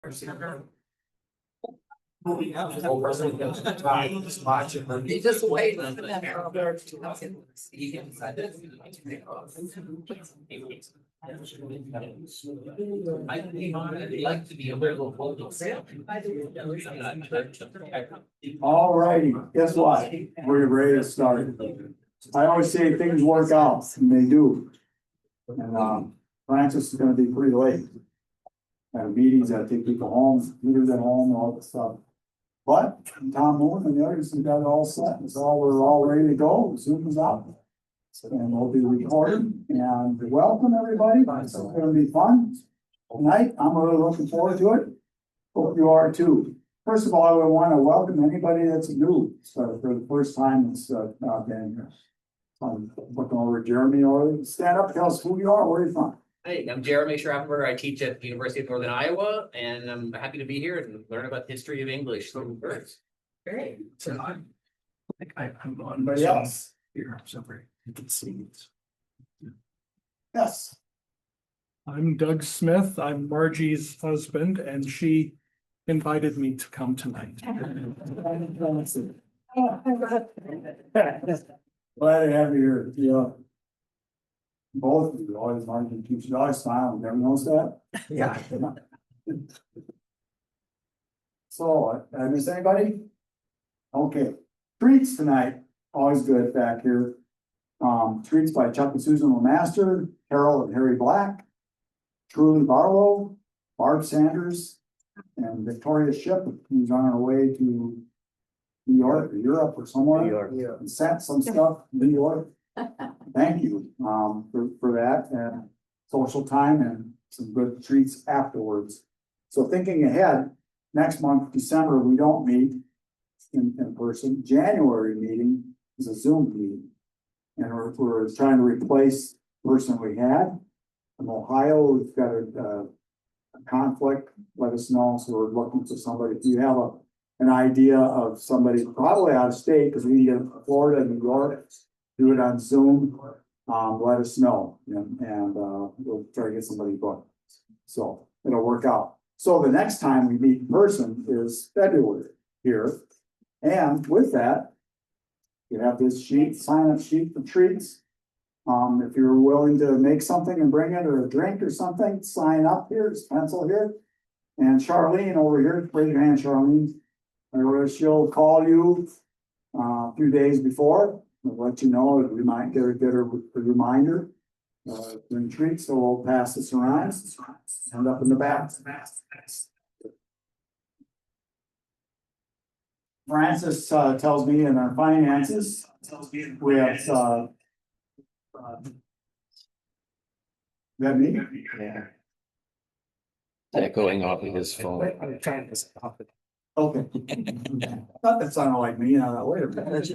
You just wait. I'd like to be a little. All righty, guess what? We're ready to start. I always say things work out, and they do. And Francis is gonna be pretty late. Have meetings, I take people home, leaders at home, all that stuff. But Tom Moore and the others have got it all set, we're all ready to go, Zoom is out. And we'll be recording, and welcome everybody, it's gonna be fun. Tonight, I'm really looking forward to it. Hope you are too. First of all, I would want to welcome anybody that's new, so for the first time it's been here. I'm looking over at Jeremy, or stand up, tell us who you are, where you're from. Hey, I'm Jeremy Schraffenberg. I teach at the University of Northern Iowa, and I'm happy to be here and learn about the history of English. Great. So I'm on. Anybody else? Here, sorry, you can see it. Yes. I'm Doug Smith. I'm Margie's husband, and she invited me to come tonight. Glad to have you here, yeah. Both of you always want to keep your eyes smiling, everyone knows that? Yeah. So, did I miss anybody? Okay, treats tonight, always good back here. Treats by Chuck and Susan Lemaster, Carol and Harry Black, Truly Barlow, Barb Sanders, and Victoria Ship, who's on her way to New York or Europe or somewhere. New York. Yeah, and sent some stuff, New York. Thank you, for that and social time and some good treats afterwards. So thinking ahead, next month, December, we don't meet in person. January meeting is a Zoom meeting. And we're trying to replace the person we had. From Ohio, we've got a conflict, let us know, so we're looking for somebody. If you have an idea of somebody probably out of state, because we can get Florida, New York, do it on Zoom, let us know, and we'll try to get somebody booked. So it'll work out. So the next time we meet in person is February here. And with that, you have this sheet, sign-up sheet for treats. If you're willing to make something and bring it, or a drink or something, sign up here, this pencil here. And Charlene over here, raise your hand, Charlene. Or she'll call you a few days before, we'll let you know, get a reminder. Bring treats, so we'll pass this around, end up in the back. Francis tells me in our finances, we have that me? Yeah. Echoing off of his phone. I'm trying to stop it. Okay. Thought that sounded like me, wait a minute.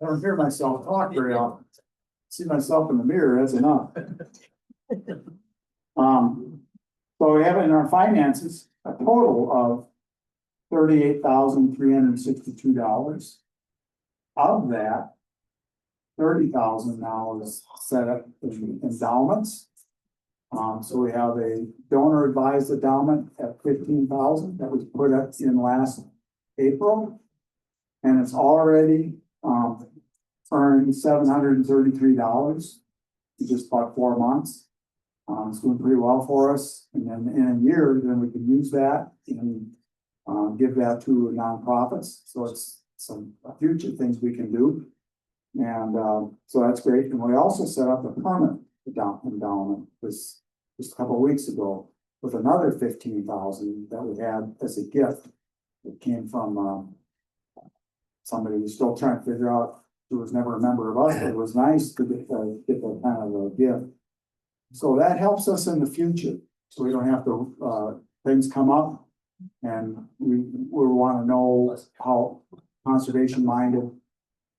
I don't hear myself talk very often. See myself in the mirror, that's enough. So we have in our finances a total of $38,362. Of that, $30,000 now is set up in endowments. So we have a donor advised endowment at $15,000 that was put up in last April. And it's already earned $733 in just about 4 months. It's doing pretty well for us. And then in a year, then we can use that and give that to nonprofits. So it's some future things we can do. And so that's great. And we also set up a permanent endowment just a couple of weeks ago with another $15,000 that we had as a gift. It came from somebody who's still trying to figure out, who was never a member of us, but it was nice to get that kind of a gift. So that helps us in the future, so we don't have to, things come up and we want to know how conservation minded,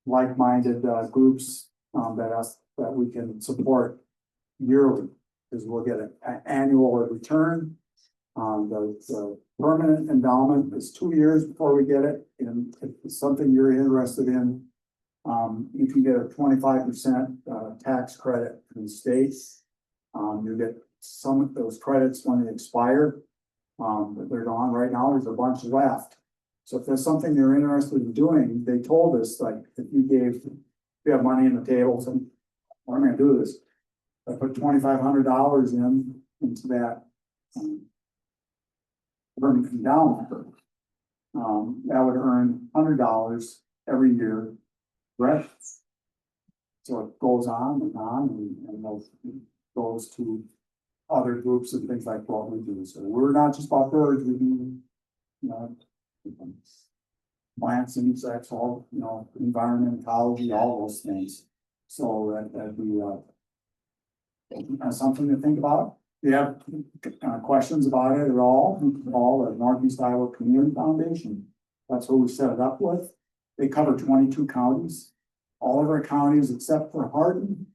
like-minded groups that we can support yearly, because we'll get an annual return. The permanent endowment is 2 years before we get it, and if it's something you're interested in, you can get a 25% tax credit from the state. You get some of those credits when they expire, But they're gone right now, there's a bunch left. So if there's something they're interested in doing, they told us, like, if you have money in the tables and we're gonna do this. I put $2,500 into that. Permanent endowment. That would earn $100 every year. Right? So it goes on and those goes to other groups and things like what we do. So we're not just about birds, we do, you know, plants, insects, all, you know, environment, ecology, all those things. So that'd be, something to think about. If you have questions about it at all, you can call the Northeast Iowa Community Foundation. That's who we set it up with. They cover 22 counties, all of our counties except for Hardin.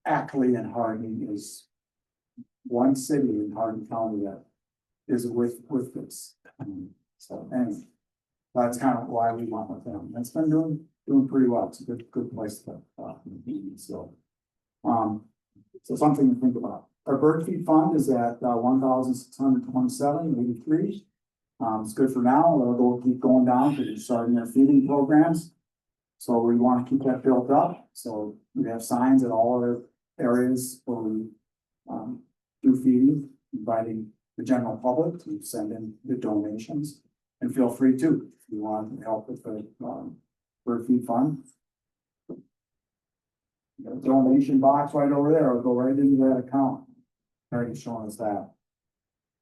Ackley and Hardin is one city in Hardin County that is with this. So anyway, that's kind of why we went with them. It's been doing pretty well. It's a good place to be. So something to think about. Our bird feed fund is at 1,627.83. It's good for now. It'll keep going down because we're starting their feeding programs. So we want to keep that built up. So we have signs at all our areas where we do feeding, inviting the general public to send in the donations. And feel free to, if you want to help with the bird feed fund. The donation box right over there will go right into that account. Already showing us that.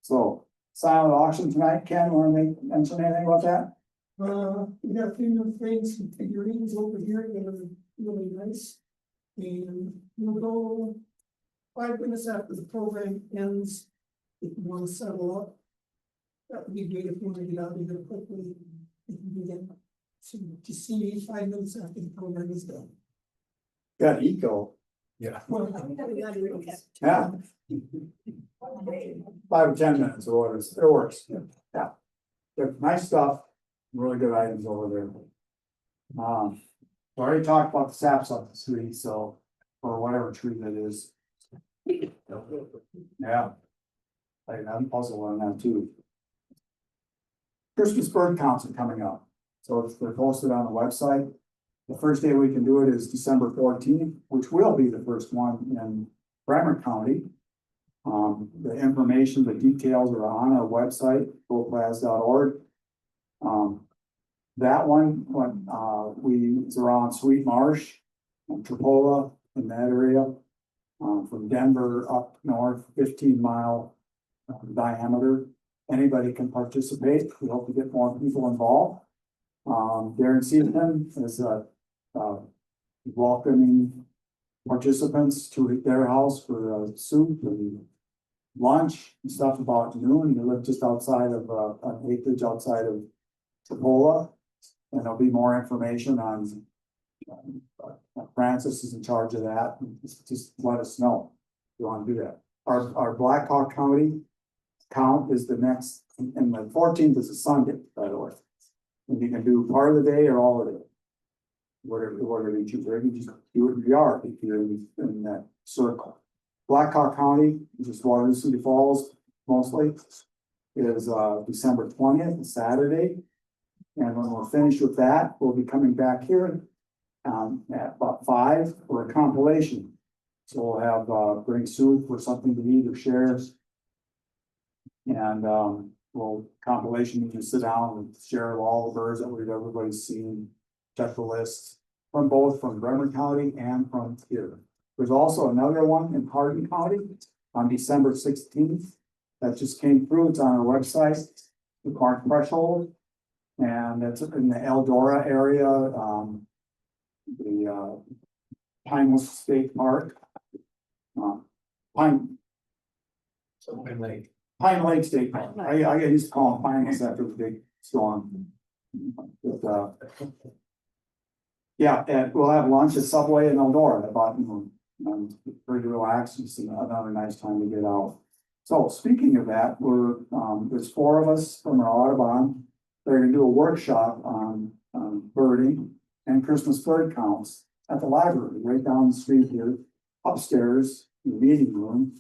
So, silent auction tonight. Ken, want to mention anything about that? We got a few new things, some figurines over here that are really nice. And we'll go 5 minutes after the program ends, if you want to settle up. That would be great if you want to get out of here quickly. If you can get to see me 5 minutes after the program is done. Got eco. Yeah. Well, yeah. Yeah. 5 or 10 minutes or whatever. It works. Yeah. They're nice stuff. Really good items over there. We already talked about the saps up the tree, so, or whatever tree that is. Yeah. I'm puzzled on that too. Christmas bird counts are coming up, so they're posted on the website. The first day we can do it is December 14th, which will be the first one in Bremer County. The information, the details are on our website, PRAS.org. That one, when it's around Sweet Marsh, and Tripola, in that area. From Denver up north, 15-mile diameter. Anybody can participate. We hope to get more people involved. Darren Seaton is welcoming participants to their house for soup and lunch and stuff about noon. You live just outside of an acreage outside of Tripola, and there'll be more information on. Francis is in charge of that. Just let us know if you want to do that. Our Blackhawk County count is the next, and the 14th is a Sunday, by the way. And you can do part of the day or all of it. Whatever you choose, or you just do it in the yard if you're in that circle. Blackhawk County, which is Waterloo City Falls mostly, is December 20th, Saturday. And when we're finished with that, we'll be coming back here at about 5 for a compilation. So we'll have bring soup or something to eat or share. And we'll compilation, you can sit down and share all the birds that everybody's seen, check the list from Bremer County and from here. There's also another one in Hardin County on December 16th that just came through. It's on our website, the Park Threshold, and it's in the Eldora area, the Pineless State Park. Pine Lake State Park. I used to call them Pineless after the big storm. But, yeah, and we'll have lunch at Subway in Eldora about noon. And pretty relaxed. It's another nice time to get out. So speaking of that, there's 4 of us from our Audubon. They're gonna do a workshop on birding and Christmas bird counts at the library, right down the street here, upstairs in the meeting room.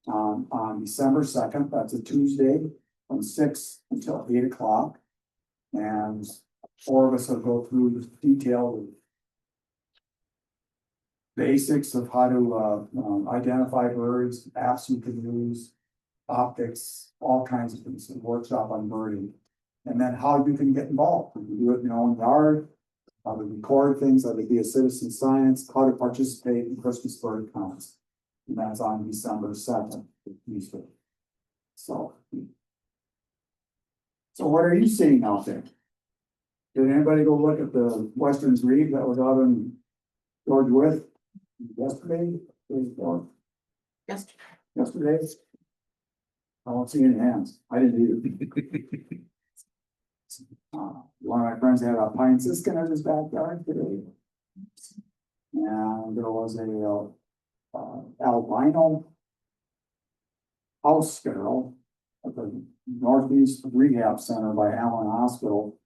On December 2nd, that's a Tuesday, from 6 until 8 o'clock. And 4 of us will go through the detailed basics of how to identify birds, apps you can use, optics, all kinds of things, a workshop on birding. And then how you can get involved, you can do it in your own yard, how to record things, how to be a citizen science, how to participate in Christmas bird counts. And that's on December 2nd, Easter. So what are you seeing out there? Did anybody go look at the Westerns Reef that was out in George Wythe yesterday? Yesterday? I don't see any hands. I didn't either. One of my friends had a pine siskin in his backyard today. And there was a albino house sparrow at the Northeast Rehab Center by Allen Hospital.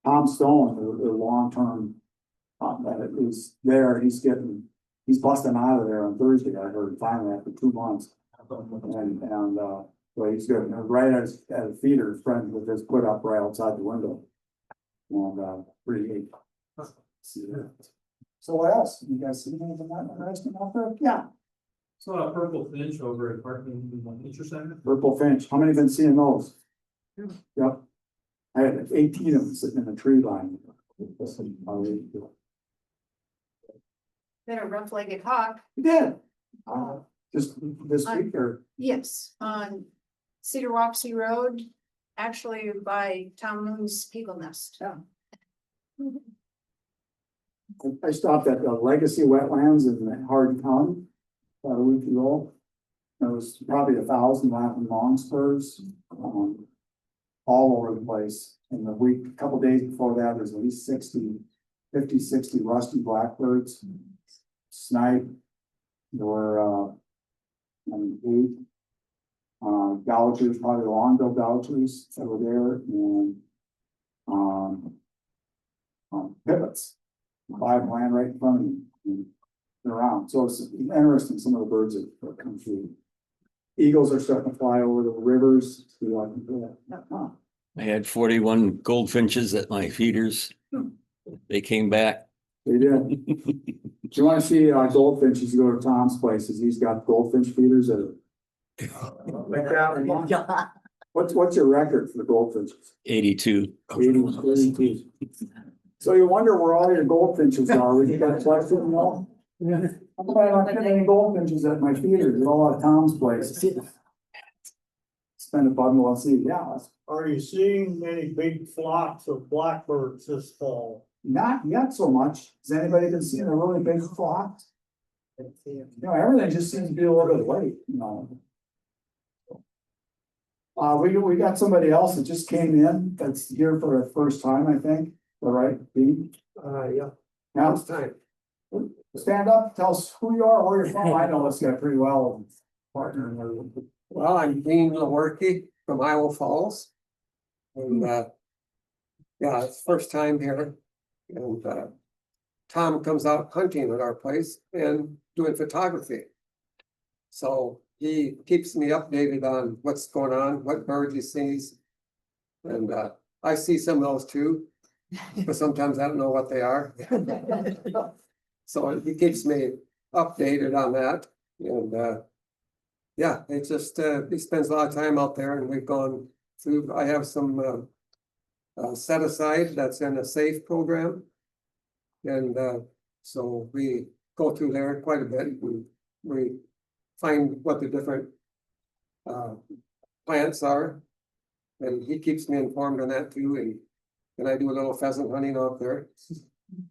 Tom Stone, the long-term, that is there, he's busting out of there on Thursday, I heard, finally, after 2 months. And so he's good, and right as a feeder, friend with his put up right outside the window. And, pretty neat. So what else? You guys see anything interesting out there? Yeah, Saw a purple finch over at Parkland Nature Center. purple finch, how many been seeing those? Yep. I had 18 of them sitting in a tree line. Then a rough-legged hawk, Did. Just this week or, yes, on Cedar Wapsie Road, actually by Tom Moon's Eagle Nest. I stopped at the Legacy Wetlands in Hardin County about a week ago. There was probably 1,000 laughing longspurs, all over the place. In the week, a couple days before that, there's at least 50, 60 rusty blackbirds, snipe. There were, 8 gougers, probably long-billed gougers that were there, and pivets. 5 land right in front of me, and they're around. So it's interesting, some of the birds that come through. Eagles are starting to fly over the rivers. I had 41 goldfinches at my feeders. They came back. They did. If you want to see goldfinches, you go to Tom's places. He's got goldfinch feeders that are like that. What's your record for the goldfinches? 82. 82. So you wonder where all your goldfinches are. We got collected them all. Yeah. I'm glad I don't have any goldfinches at my feeders. They're all at Tom's place. Spend a bundle and see. Yeah, Are you seeing many big flocks of blackbirds this fall? not yet so much. Has anybody been seeing a really big flock? You know, everything just seems to be a little bit late, you know. We got somebody else that just came in, that's here for the first time, I think, all right, Dean? Yeah. Now, time. stand up, tell us who you are, where you're from, I know this guy pretty well, partner and everything. Well, I'm Dean Lewerke from Iowa Falls. And, yeah, it's first time here. And, Tom comes out hunting at our place and doing photography. So he keeps me updated on what's going on, what birds he sees. And, I see some of those too, but sometimes I don't know what they are. So he keeps me updated on that. And, yeah, it's just, he spends a lot of time out there and we've gone through, I have some set aside that's in a SAFE program. And so we go through there quite a bit. We find what the different plants are. And he keeps me informed on that too. And I do a little pheasant hunting out there.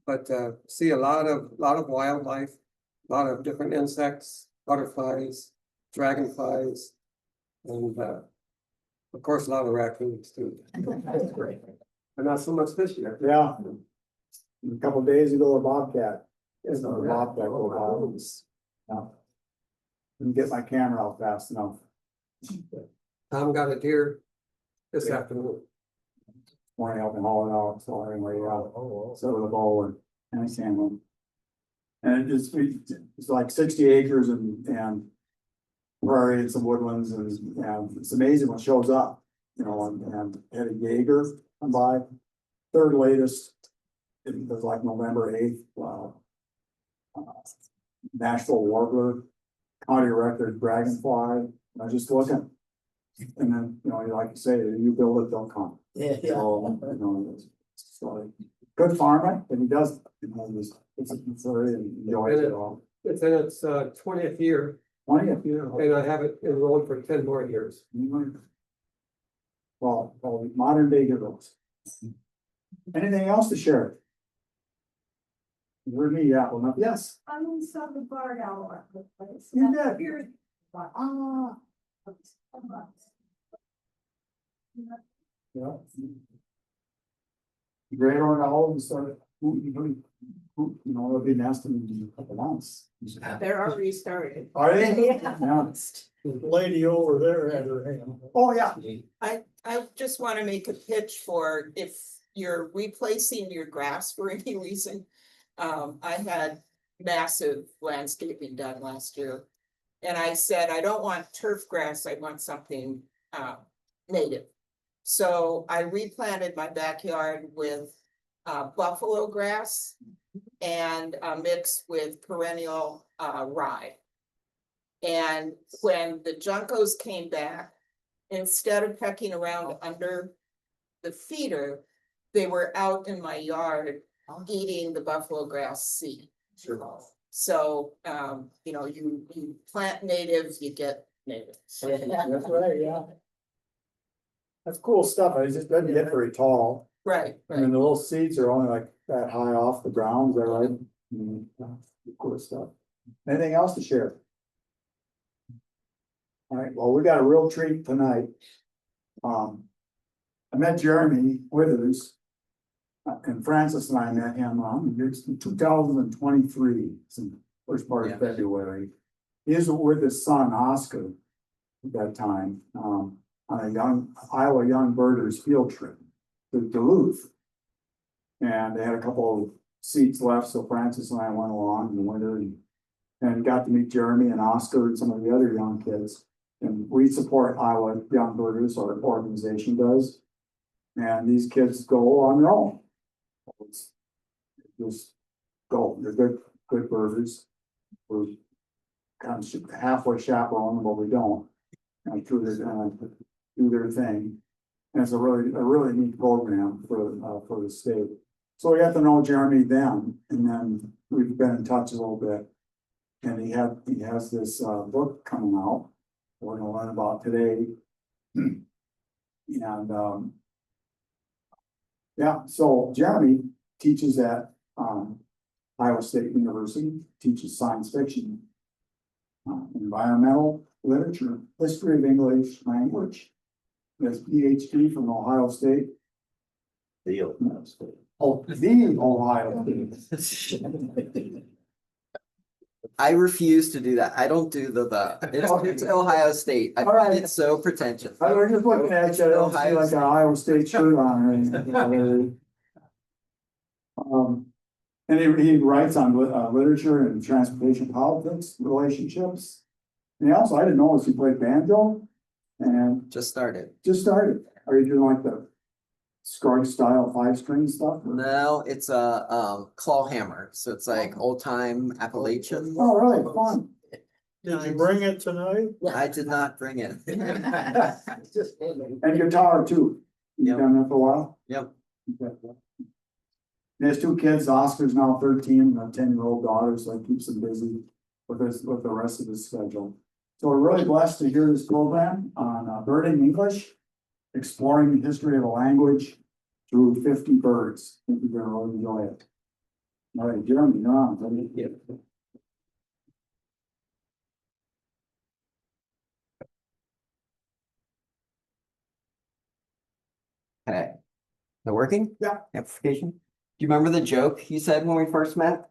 But see a lot of wildlife, a lot of different insects, butterflies, dragonflies, and of course, a lot of raccoons too. That's great. But not so much this year. Yeah. A couple of days ago, a bobcat. It's not a bobcat, go by. Yeah. Didn't get my camera out fast enough. Tom got a deer this afternoon. Morning, I've been hauling out, so anyway, so with a bow and a camera. And it's like 60 acres and prairies and woodlands, and it's amazing what shows up, you know, and had a Jaeger come by. Third latest, it was like November 8th, Nashville warbler, county record dragonfly, I was just looking. And then, you know, like you say, you build it, they'll come. Yeah. So, you know, it's like, good farmer, and he does, you know, it's very enjoys it all. It's in its 20th year, 20th year. and I have it enrolled for 10 more years. Well, modern day heroes. Anything else to share? Heard me, yeah, well, yes, I only saw the bird owl at the place. you did. Here. Ah, yeah. Great on all and started, you know, it'll be nesting in a couple months. They're already started. Are they? Yeah. Yeah. Lady over there had her hand. Oh, yeah. I just want to make a pitch for if you're replacing your grass for any reason. I had massive landscaping done last year. And I said, I don't want turf grass, I want something native. So I replanted my backyard with buffalo grass and mixed with perennial rye. And when the juncos came back, instead of pecking around under the feeder, they were out in my yard eating the buffalo grass seed. So, you know, you plant natives, you get natives. That's right, yeah. That's cool stuff. It just doesn't get very tall. Right, And then the little seeds are only like that high off the ground, is that right? Cool stuff. Anything else to share? All right, well, we got a real treat tonight. I met Jeremy Withers. And Francis and I met him in 2023, it's in the first part of February. He was with his son Oscar at that time, on a Iowa Young Birders field trip to Duluth. And they had a couple of seats left, so Francis and I went along in the winter and got to meet Jeremy and Oscar and some of the other young kids. And we support Iowa Young Birders, our organization does. And these kids go on their own. Just go, they're good birders. We're kind of halfway chaperone, but we don't. And do their thing. And it's a really neat program for the state. So we got to know Jeremy then, and then we've been in touch a little bit. And he has this book coming out we're gonna learn about today. And yeah, so Jeremy teaches at Iowa State University, teaches science fiction, environmental literature, history of English language. He has PhD from Ohio State. The Ohio State. Oh, the Ohio State. I refuse to do that. I don't do it's Ohio State. I All right. find it so pretentious. I was just looking at you, I don't see like an Iowa State shirt on or anything. And he writes on literature and transportation politics, relationships. And also, I didn't know he played banjo and Just started. just started. Are you doing like the Scruggs style 5-string stuff? No, it's a claw hammer. So it's like old time Appalachian. Oh, really? Fun. Did you bring it tonight? I did not bring it. And guitar too. You've Yep. done that for a while? Yep. Okay. He has 2 kids. Oscar's now 13 and a 10-year-old daughter, so it keeps him busy with the rest of his schedule. So we're really blessed to hear this program on birding English, exploring the history of a language through 50 birds. I think you're gonna really enjoy it. All right, Jeremy, you're on. Buddy. Okay. They're working? Yeah. Amplification. Do you remember the joke you said when we first met?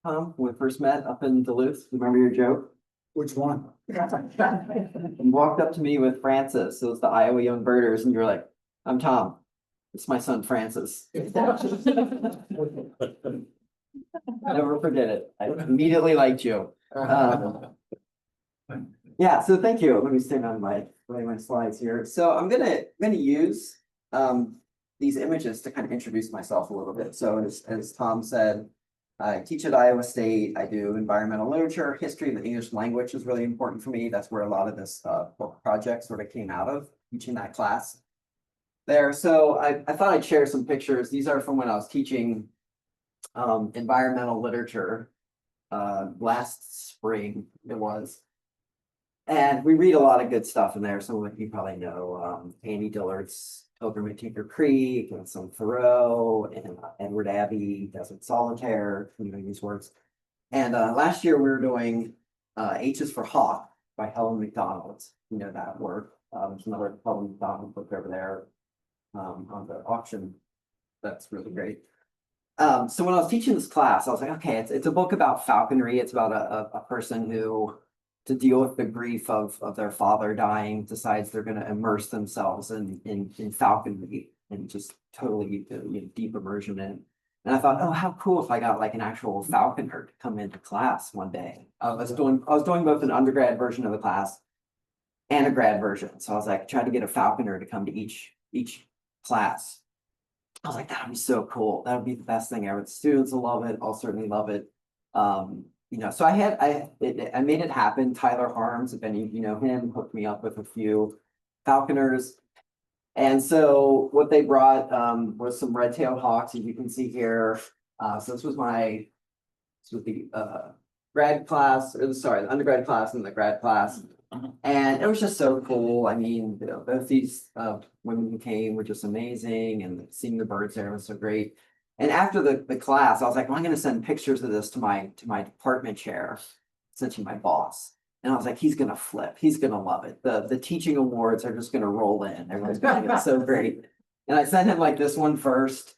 Tom, when we first met up in Duluth? You remember your joke? Which one? You walked up to me with Francis. It was the Iowa Young Birders, and you were like, "I'm Tom. It's my son Francis." Never forget it. I immediately liked you. Yeah, so thank you. Let me stand on my slides here. So I'm gonna use these images to kind of introduce myself a little bit. So as Tom said, I teach at Iowa State. I do environmental literature, history, and the English language is really important for me. That's where a lot of this book project sort of came out of, teaching that class there. So I thought I'd share some pictures. These are from when I was teaching environmental literature last spring it was. And we read a lot of good stuff in there. Some of you probably know Annie Dillard's Pilgrim at Tinker Creek and some Thoreau and Edward Abbey, Desert Solitaire, you know, these works. And last year we were doing H is for Hawk by Helen McDonald. You know that work. There's another Helen McDonald book over there on the auction. That's really great. So when I was teaching this class, I was like, okay, it's a book about falconry. It's about a person who, to deal with the grief of their father dying, decides they're going to immerse themselves in falconry and just totally deep immersion in. And I thought, oh, how cool if I got like an actual falconer to come into class one day. I was doing both an undergrad version of the class and a grad version. So I was like, trying to get a falconer to come to each class. I was like, that would be so cool. That would be the best thing ever. The students will love it. I'll certainly love it. So I made it happen. Tyler Harms, if any of you know him, hooked me up with a few falconers. And so what they brought was some red-tailed hawks, as you can see here. So this was the grad class, the undergrad class and the grad class. And it was just so cool. I mean, both these women who came were just amazing, and seeing the birds there was so great. And after the class, I was like, well, I'm going to send pictures of this to my department chair, essentially my boss. And I was like, he's going to flip. He's going to love it. The teaching awards are just going to roll in. Everyone's going to think it's so great. And I sent him like this one first,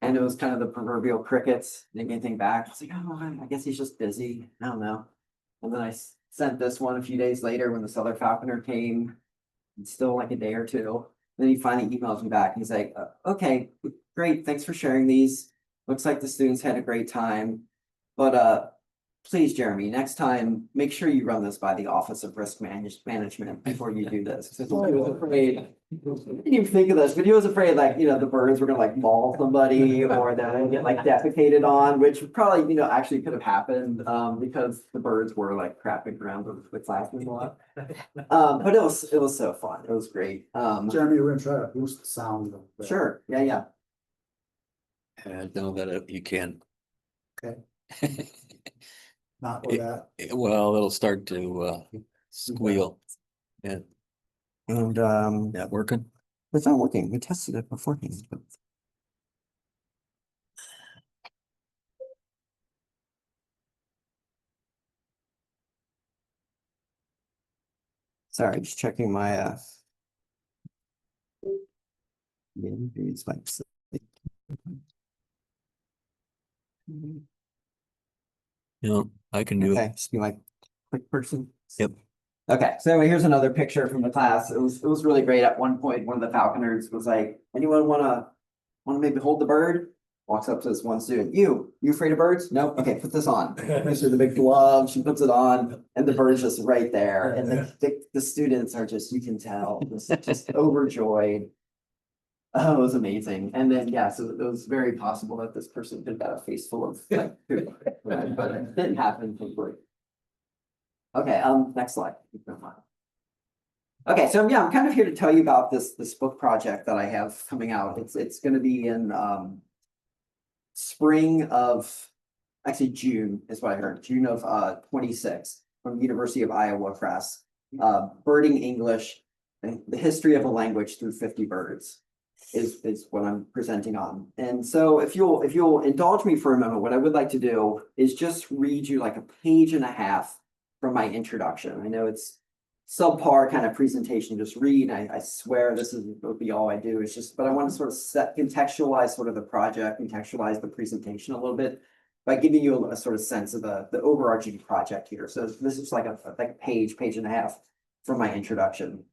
and it was kind of the proverbial crickets. Didn't get anything back. I was like, oh, I guess he's just busy. I don't know. And then I sent this one a few days later when this other falconer came. It's still like a day or two. Then he finally emails me back. He's like, okay, great. Thanks for sharing these. Looks like the students had a great time. But please, Jeremy, next time, make sure you run this by the Office of Risk Management before you do this. Because he was afraid, I didn't even think of this, but he was afraid like, the birds were gonna like maul somebody or that they'd get like defecated on, which probably, actually could have happened because the birds were like crapping around with classmates a lot. But it was so fun. It was great. Jeremy, we're gonna try to boost the sound. of that. Sure. Yeah. know that you can. Okay. Not with that. Well, it'll start to squeal. Yeah, And not working. it's not working. We tested it beforehand. But... Sorry, just checking my maybe it's like I can do it. okay, just be like quick person. Yep. Okay, so anyway, here's another picture from the class. It was really great. At one point, one of the falconers was like, anyone wanna maybe hold the bird? Walks up to this one student. You afraid of birds? No? Okay, put this on. Gives her the big glove. She puts it on, and the bird's just right there. And the students are just, you can tell, just overjoyed. Oh, it was amazing. And then, yeah, so it was very possible that this person could have got a face full of like poop, right? But it didn't happen, thankfully. Okay, next slide. Okay, so yeah, I'm kind of here to tell you about this book project that I have coming out. It's going to be in spring of, actually June is what I heard, June of 26 from University of Iowa Press. Birding English, and the history of a language through 50 birds is what I'm presenting on. And so if you'll indulge me for a moment, what I would like to do is just read you like a page and a half from my introduction. I know it's subpar kind of presentation, just read. I swear this would be all I do. It's just, but I want to sort of contextualize sort of the project, contextualize the presentation a little bit by giving you a sort of sense of the overarching project here. So this is like a page and a half from my introduction.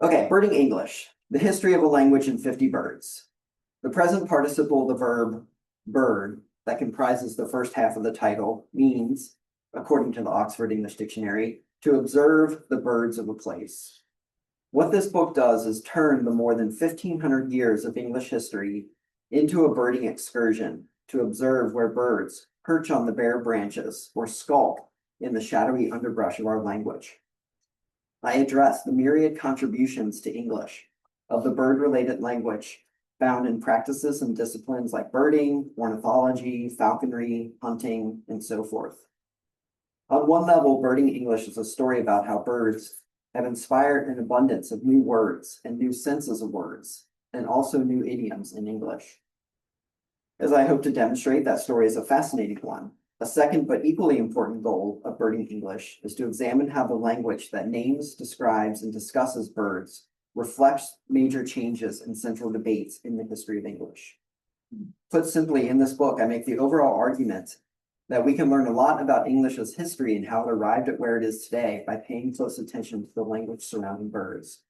Okay, birding English, the history of a language in 50 birds. The present participle of the verb bird that comprises the first half of the title means according to the Oxford English Dictionary, to observe the birds of a place. What this book does is turn the more than 1,500 years of English history into a birding excursion to observe where birds perch on the bare branches or skulk in the shadowy underbrush of our language. I address the myriad contributions to English of the bird-related language found in practices and disciplines like birding, ornithology, falconry, hunting, and so forth. On one level, birding English is a story about how birds have inspired an abundance of new words and new senses of words, and also new idioms in English. As I hope to demonstrate, that story is a fascinating one. A second but equally important goal of birding English is to examine how the language that names, describes, and discusses birds reflects major changes and central debates in the history of English. Put simply, in this book, I make the overall argument that we can learn a lot about English's history and how it arrived at where it is today by paying close attention to the language surrounding birds.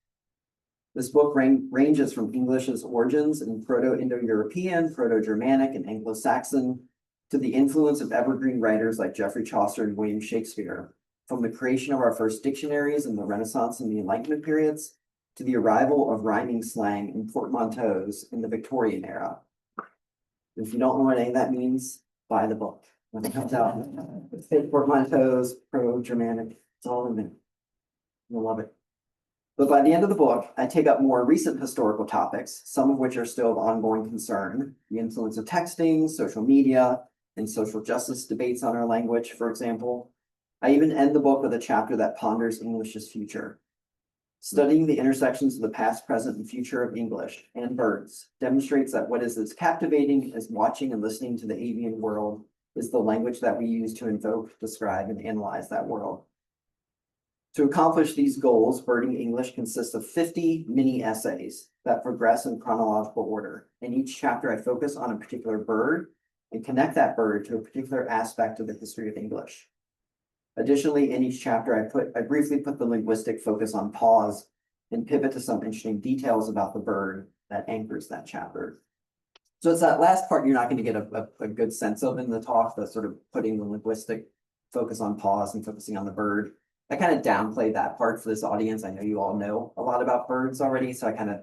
This book ranges from English's origins in Proto-Indo-European, Proto-Germanic, and Anglo-Saxon to the influence of evergreen writers like Geoffrey Chaucer and William Shakespeare, from the creation of our first dictionaries in the Renaissance and the Enlightenment periods, to the arrival of rhyming slang and portmanteaus in the Victorian era. If you don't know what any of that means, buy the book. When it comes out, fake portmanteaus, Pro-Germanic, it's all in there. You'll love it. But by the end of the book, I take up more recent historical topics, some of which are still of ongoing concern: the influence of texting, social media, and social justice debates on our language, for example. I even end the book with a chapter that ponders English's future. Studying the intersections of the past, present, and future of English and birds demonstrates that what is as captivating as watching and listening to the avian world is the language that we use to invoke, describe, and analyze that world. To accomplish these goals, birding English consists of 50 mini essays that progress in chronological order. In each chapter, I focus on a particular bird and connect that bird to a particular aspect of the history of English. Additionally, in each chapter, I briefly put the linguistic focus on pause and pivot to some interesting details about the bird that anchors that chapter. So it's that last part you're not going to get a good sense of in the talk, the sort of putting the linguistic focus on pause and focusing on the bird. I kind of downplayed that part for this audience. I know you all know a lot about birds already, so I kind of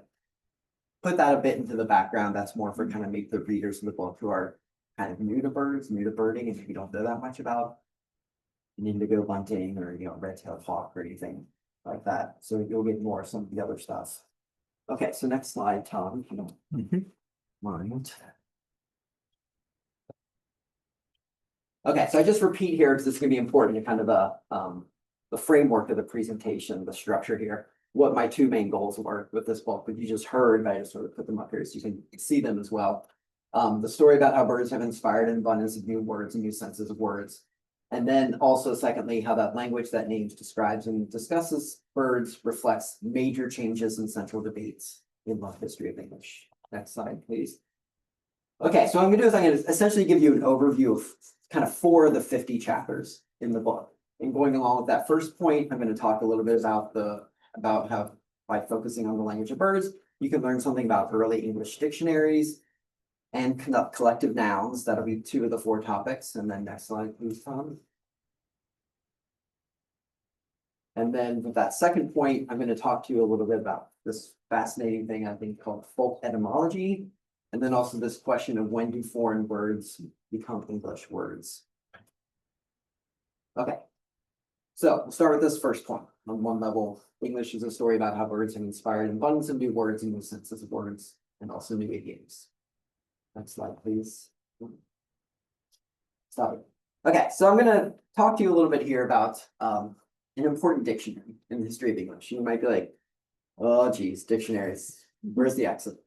put that a bit into the background. That's more for kind of maybe the readers of the book who are kind of new to birds, new to birding, and you don't know that much about indigo bunting or, red-tailed hawk or anything like that. So you'll get more of some of the other stuff. Okay, so next slide, Tom, if you don't mind. Okay, so I just repeat here because it's going to be important to kind of the framework of the presentation, the structure here, what my two main goals were with this book, but you just heard, but I just sort of put them up here so you can see them as well. The story about how birds have inspired an abundance of new words and new senses of words. And then also, secondly, how that language that names, describes, and discusses birds reflects major changes and central debates in the history of English. Next slide, please. Okay, so what I'm going to do is I'm going to essentially give you an overview of kind of 4 of the 50 chapters in the book. And going along with that first point, I'm going to talk a little bit about how by focusing on the language of birds, you can learn something about early English dictionaries and collective nouns. That'll be 2 of the 4 topics. And then next slide, please, Tom. And then with that second point, I'm going to talk to you a little bit about this fascinating thing I think called folk etymology. And then also this question of when do foreign words become English words? Okay, so we'll start with this first point. On one level, English is a story about how birds have inspired an abundance of new words and new senses of words, and also new idioms. Next slide, please. Stop it. Okay, so I'm going to talk to you a little bit here about an important dictionary in the history of English. You might be like, oh, geez, dictionaries. Where's the accent?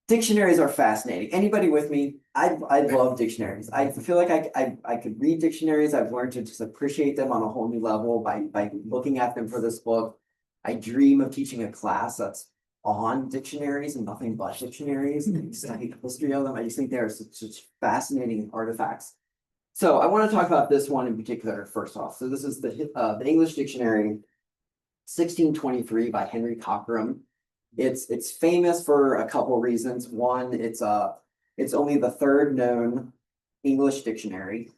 Dictionaries are fascinating. Anybody with me? I love dictionaries. I feel like I could read dictionaries. I've learned to just appreciate them on a whole new level by looking at them for this book. I dream of teaching a class that's on dictionaries and nothing but dictionaries and study the history of them. I just think they're such fascinating artifacts. So I want to talk about this one in particular first off. So this is the English Dictionary, 1623 by Henry Cockerham. It's famous for a couple reasons. One, it's only the 3rd known English dictionary.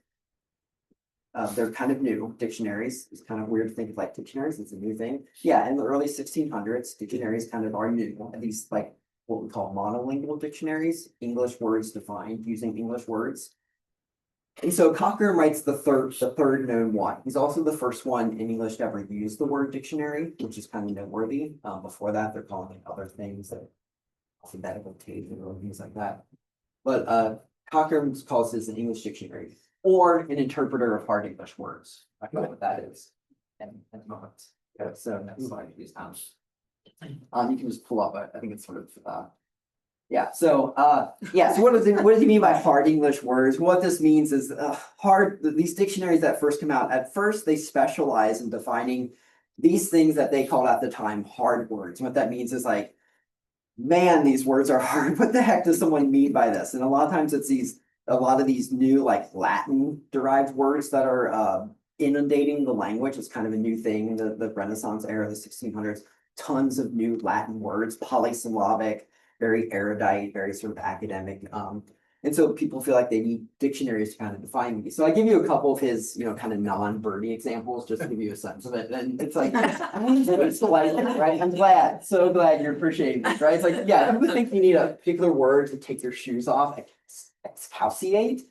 they're kind of new dictionaries. It's kind of weird to think of like dictionaries. It's a new thing. Yeah, in the early 1600s, dictionaries kind of are new. These like what we call monolingual dictionaries, English words defined using English words. And so Cochrane writes the third known one. He's also the first one in English to ever use the word dictionary, which is kind of noteworthy. Before that, they're calling it other things like alphabetical table or things like that. But Cochrane calls this an English dictionary or an interpreter of hard English words. I don't know what that is. And at the moment, yeah, so that's why I use now. You can just pull up. I think it's sort of yeah. So yeah. So what does he mean by hard English words? What this means is these dictionaries that first come out. At first, they specialize in defining these things that they called at the time hard words. What that means is like, man, these words are hard. What the heck does someone mean by this? And a lot of times it's a lot of these new like Latin derived words that are inundating the language. It's kind of a new thing in the Renaissance era, the 1600s. Tons of new Latin words, polysyllabic, very erudite, very sort of academic. And so people feel like they need dictionaries to kind of define these. So I give you a couple of his, kind of non-Bernie examples just to give you a sense of it. And it's like, it's delightful, right? I'm glad, so glad you're appreciating this, right? It's like, yeah, I think you need a particular word to take your shoes off. Excalciate.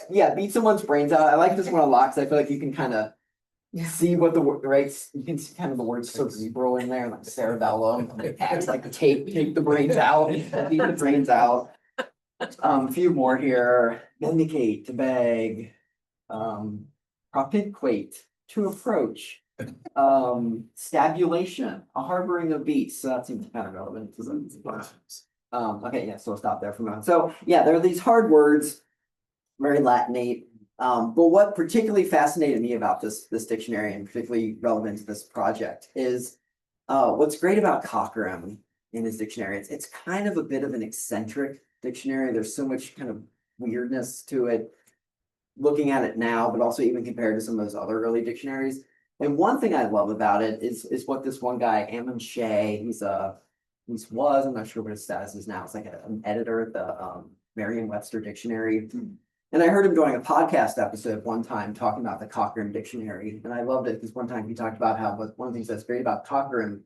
Yeah, beat someone's brains out. I like this one a lot because I feel like you can kind of see what the word, right? You can see kind of the word cerebral in there, like cerebellum, like take the brains out, beat the brains out. A few more here. Vindicate, to beg, propinquate, to approach, stabulation, a harboring of beasts. So that seems kind of relevant to them. Okay, yeah, so I'll stop there for a moment. So yeah, there are these hard words, very Latinate. But what particularly fascinated me about this dictionary and particularly relevant to this project is what's great about Cochrane in his dictionary. It's kind of a bit of an eccentric dictionary. There's so much kind of weirdness to it looking at it now, but also even compared to some of those other early dictionaries. And one thing I love about it is what this one guy, Ammon Shea, I'm not sure what his status is now. It's like an editor at the Merriam-Webster dictionary. And I heard him doing a podcast episode one time talking about the Cochrane dictionary. And I loved it because one time he talked about how one of the things that's great about Cochrane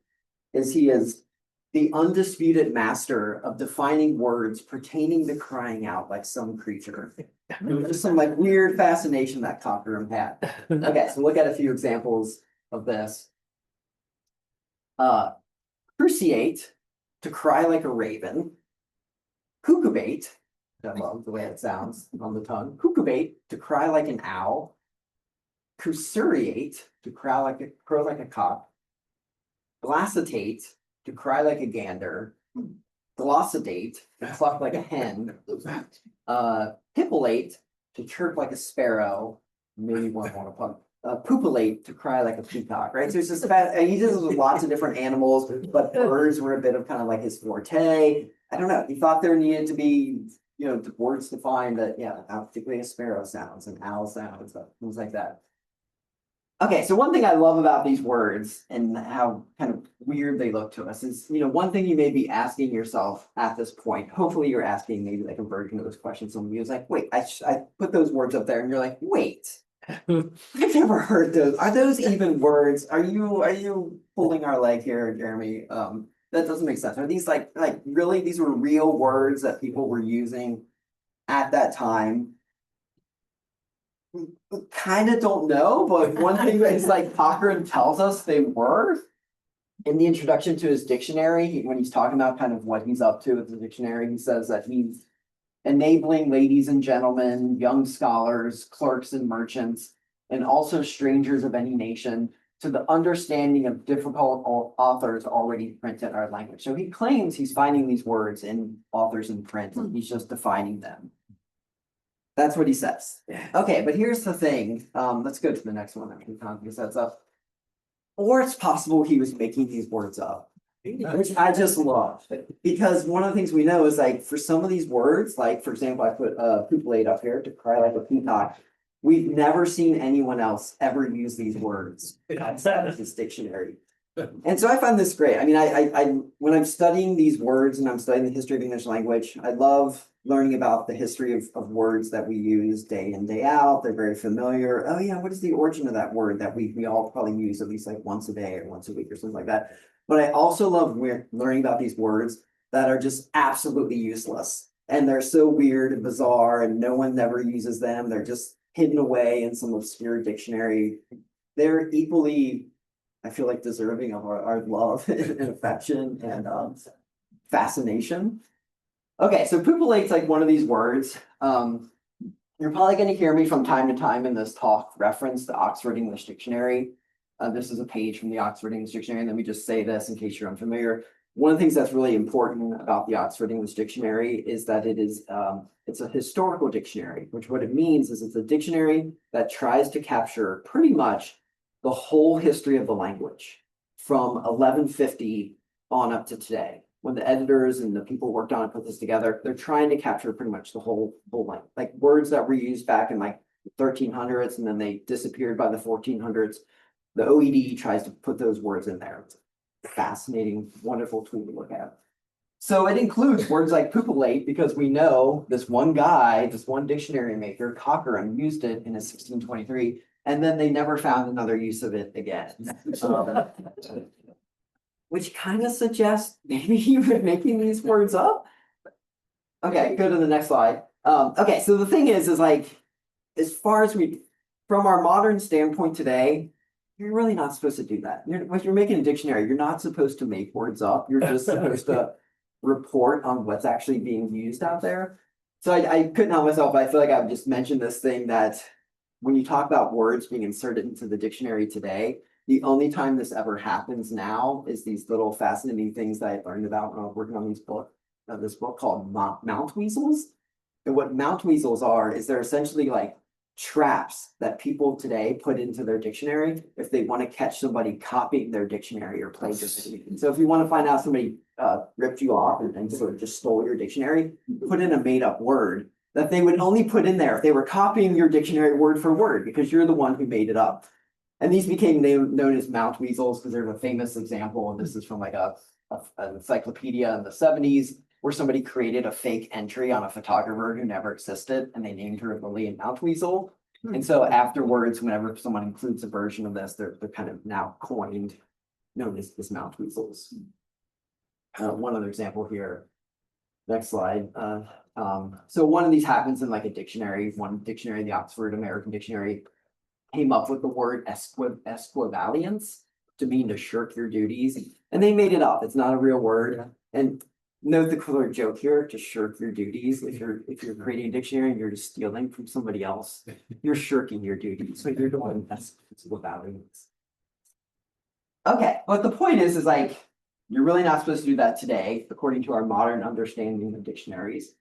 is he is the undisputed master of defining words pertaining to crying out like some creature. There was just some like weird fascination that Cochrane had. Okay, so look at a few examples of this. Cruciate, to cry like a raven. Cucubate, I love the way it sounds on the tongue. Cucubate, to cry like an owl. Cruciate, to crow like a cock. Glacitate, to cry like a gander. Glossidate, to cluck like a hen. Pipulate, to chirp like a sparrow. Maybe one want to pun. Pupillate, to cry like a peacock, right? So it's just and he does this with lots of different animals, but birds were a bit of kind of like his forte. I don't know. He thought there needed to be, words defined that, how particularly a sparrow sounds and owl sounds, things like that. Okay, so one thing I love about these words and how kind of weird they look to us is, one thing you may be asking yourself at this point, hopefully you're asking maybe like a version of this question. Somebody was like, wait, I put those words up there and you're like, wait, I've never heard those. Are those even words? Are you pulling our leg here, Jeremy? That doesn't make sense. Are these like really, these were real words that people were using at that time? Kind of don't know, but one thing is like Cochrane tells us they were. In the introduction to his dictionary, when he's talking about kind of what he's up to with the dictionary, he says that he's enabling ladies and gentlemen, young scholars, clerks and merchants, and also strangers of any nation to the understanding of difficult authors already printed in our language. So he claims he's finding these words in authors in print, and he's just defining them. That's what he says. Okay, but here's the thing. Let's go to the next one after Tom sets up. Or it's possible he was making these words up, which I just love. Because one of the things we know is like for some of these words, like for example, I put pupillate up here, to cry like a peacock. We've never seen anyone else ever use these words outside of this dictionary. And so I find this great. I mean, I when I'm studying these words and I'm studying the history of English language, I love learning about the history of words that we use day in, day out. They're very familiar. Oh yeah, what is the origin of that word that we all probably use at least like once a day or once a week or something like that. But I also love learning about these words that are just absolutely useless. And they're so weird and bizarre and no one never uses them. They're just hidden away in some obscure dictionary. They're equally, I feel like, deserving of our love and affection and fascination. Okay, so pupillate like one of these words. You're probably going to hear me from time to time in this talk reference the Oxford English Dictionary. This is a page from the Oxford English Dictionary, and let me just say this in case you're unfamiliar. One of the things that's really important about the Oxford English Dictionary is that it's a historical dictionary, which what it means is it's a dictionary that tries to capture pretty much the whole history of the language from 1150 on up to today. When the editors and the people who worked on it put this together, they're trying to capture pretty much the whole length, like words that were used back in like 1300s and then they disappeared by the 1400s. The OED tries to put those words in there. It's a fascinating, wonderful tool to look at. So it includes words like pupillate because we know this one guy, this one dictionary maker, Cochrane, used it in 1623, and then they never found another use of it again. Which kind of suggests maybe he was making these words up. Okay, go to the next slide. Okay, so the thing is like, as far as from our modern standpoint today, you're really not supposed to do that. When you're making a dictionary, you're not supposed to make words up. You're just supposed to report on what's actually being used out there. So I couldn't help myself. I feel like I've just mentioned this thing that when you talk about words being inserted into the dictionary today, the only time this ever happens now is these little fascinating things that I learned about when I was working on this book called mount weasels. And what mount weasels are is they're essentially like traps that people today put into their dictionary if they want to catch somebody copying their dictionary or plagiarism. So if you want to find out somebody ripped you off and sort of just stole your dictionary, put in a made up word that they would only put in there if they were copying your dictionary word for word because you're the one who made it up. And these became known as mount weasels because there's a famous example, and this is from like an encyclopedia in the 70s, where somebody created a fake entry on a photographer who never existed, and they named her Lillian Mountweasel. And so afterwards, whenever someone includes a version of this, they're kind of now coined, known as Mountweasels. One other example here. Next slide. So one of these happens in like a dictionary. One dictionary, the Oxford American Dictionary, came up with the word esquivalience to mean to shirk your duties. And they made it up. It's not a real word. And note the cooler joke here, to shirk your duties. If you're creating a dictionary and you're just stealing from somebody else, you're shirking your duties. So you're doing esquivalience. Okay, but the point is like, you're really not supposed to do that today, according to our modern understanding of dictionaries.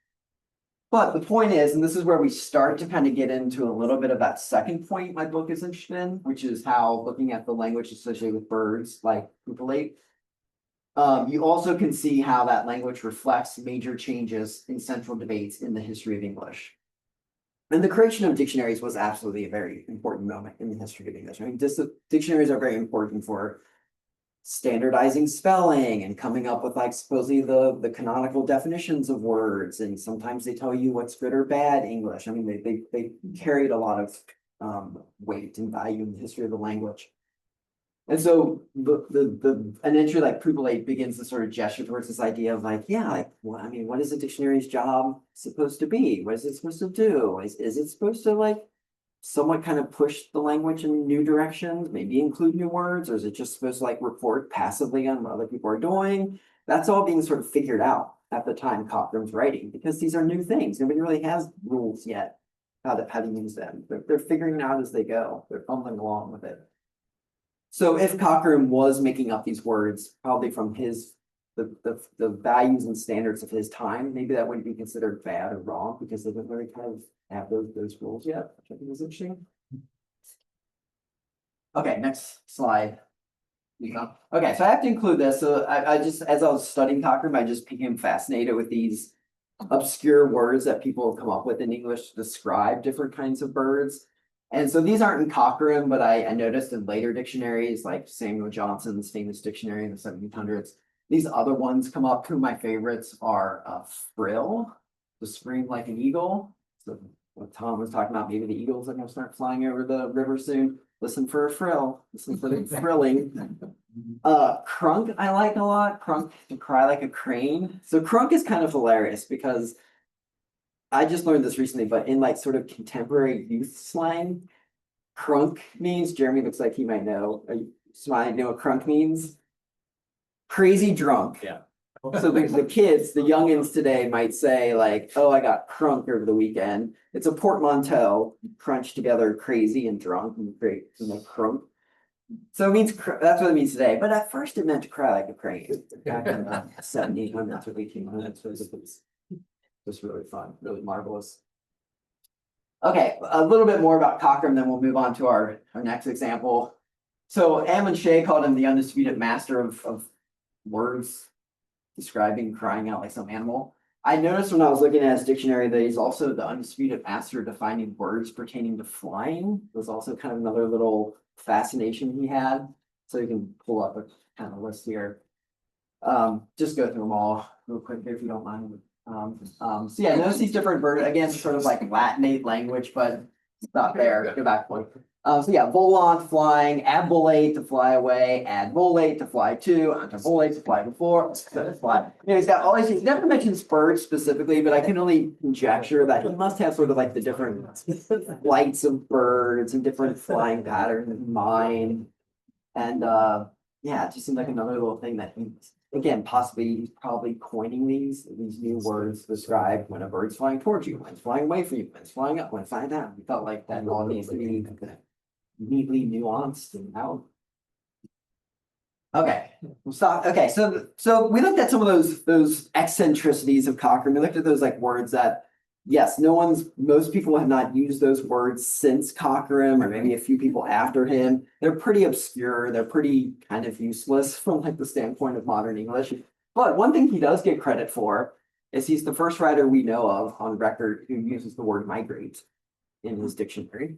But the point is, and this is where we start to kind of get into a little bit of that second point my book is interested in, which is how looking at the language associated with birds like pupillate. You also can see how that language reflects major changes in central debates in the history of English. And the creation of dictionaries was absolutely a very important moment in the history of English. I mean, dictionaries are very important for standardizing spelling and coming up with like supposedly the canonical definitions of words, and sometimes they tell you what's good or bad English. I mean, they carried a lot of weight and value in the history of the language. And so an entry like pupillate begins to sort of gesture towards this idea of like, yeah, like, well, I mean, what is a dictionary's job supposed to be? What is it supposed to do? Is it supposed to like somewhat kind of push the language in new directions, maybe include new words, or is it just supposed to like report passively on what other people are doing? That's all being sort of figured out at the time Cochrane's writing, because these are new things. Nobody really has rules yet how to use them. They're figuring it out as they go. They're fumbling along with it. So if Cochrane was making up these words, probably from the values and standards of his time, maybe that wouldn't be considered bad or wrong because they didn't really kind of have those rules yet, which I think is interesting. Okay, next slide. Okay, so I have to include this. So I just, as I was studying Cochrane, I just became fascinated with these obscure words that people have come up with in English to describe different kinds of birds. And so these aren't in Cochrane, but I noticed in later dictionaries, like Samuel Johnson's famous dictionary in the 1700s, these other ones come up. Two of my favorites are frill. to scream like an eagle. So what Tom was talking about, maybe the eagles are gonna start flying over the river soon. Listen for a frill, listen for the thrilling. Crunk I like a lot. Crunk to cry like a crane. So crunk is kind of hilarious because I just learned this recently, but in like sort of contemporary youth slang, crunk means, Jeremy looks like he might know. Smiley, know what crunk means? Crazy drunk. Yeah. So the kids, the youngins today might say like, oh, I got crunk over the weekend. It's a portmanteau, crunched together, crazy and drunk and great, and like crunk. So it means, that's what it means today, but at first it meant to cry like a crane. Back in the 1700s or 1800s, so it was just really fun, really marvelous. Okay, a little bit more about Cockrum, then we'll move on to our next example. So Ammon Shea called him the undisputed master of words describing crying out like some animal. I noticed when I was looking at his dictionary that he's also the undisputed master of defining words pertaining to flying. It was also kind of another little fascination he had. So you can pull up a kind of list here. Just go through them all real quick if you don't mind. So yeah, notice these different words, again, sort of like Latinate language, but stop there, go back one. So yeah, volant, flying, abvolate to fly away, advolate to fly to, antivolate to fly before, to fly. You know, he's got all these, he never mentions birds specifically, but I can only conjecture that he must have sort of like the different flights of birds and different flying patterns in mind. And yeah, it just seems like another little thing that he's, again, possibly he's probably coining these new words to describe when a bird's flying towards you, when it's flying away from you, when it's flying up, when it's flying down. He felt like that all needs to be neatly nuanced and out. Okay, we'll stop. Okay, so we looked at some of those eccentricities of Cochrane. We looked at those like words that, yes, most people have not used those words since Cochrane, or maybe a few people after him. They're pretty obscure. They're pretty kind of useless from like the standpoint of modern English. But one thing he does get credit for is he's the first writer we know of on record who uses the word migrate in his dictionary.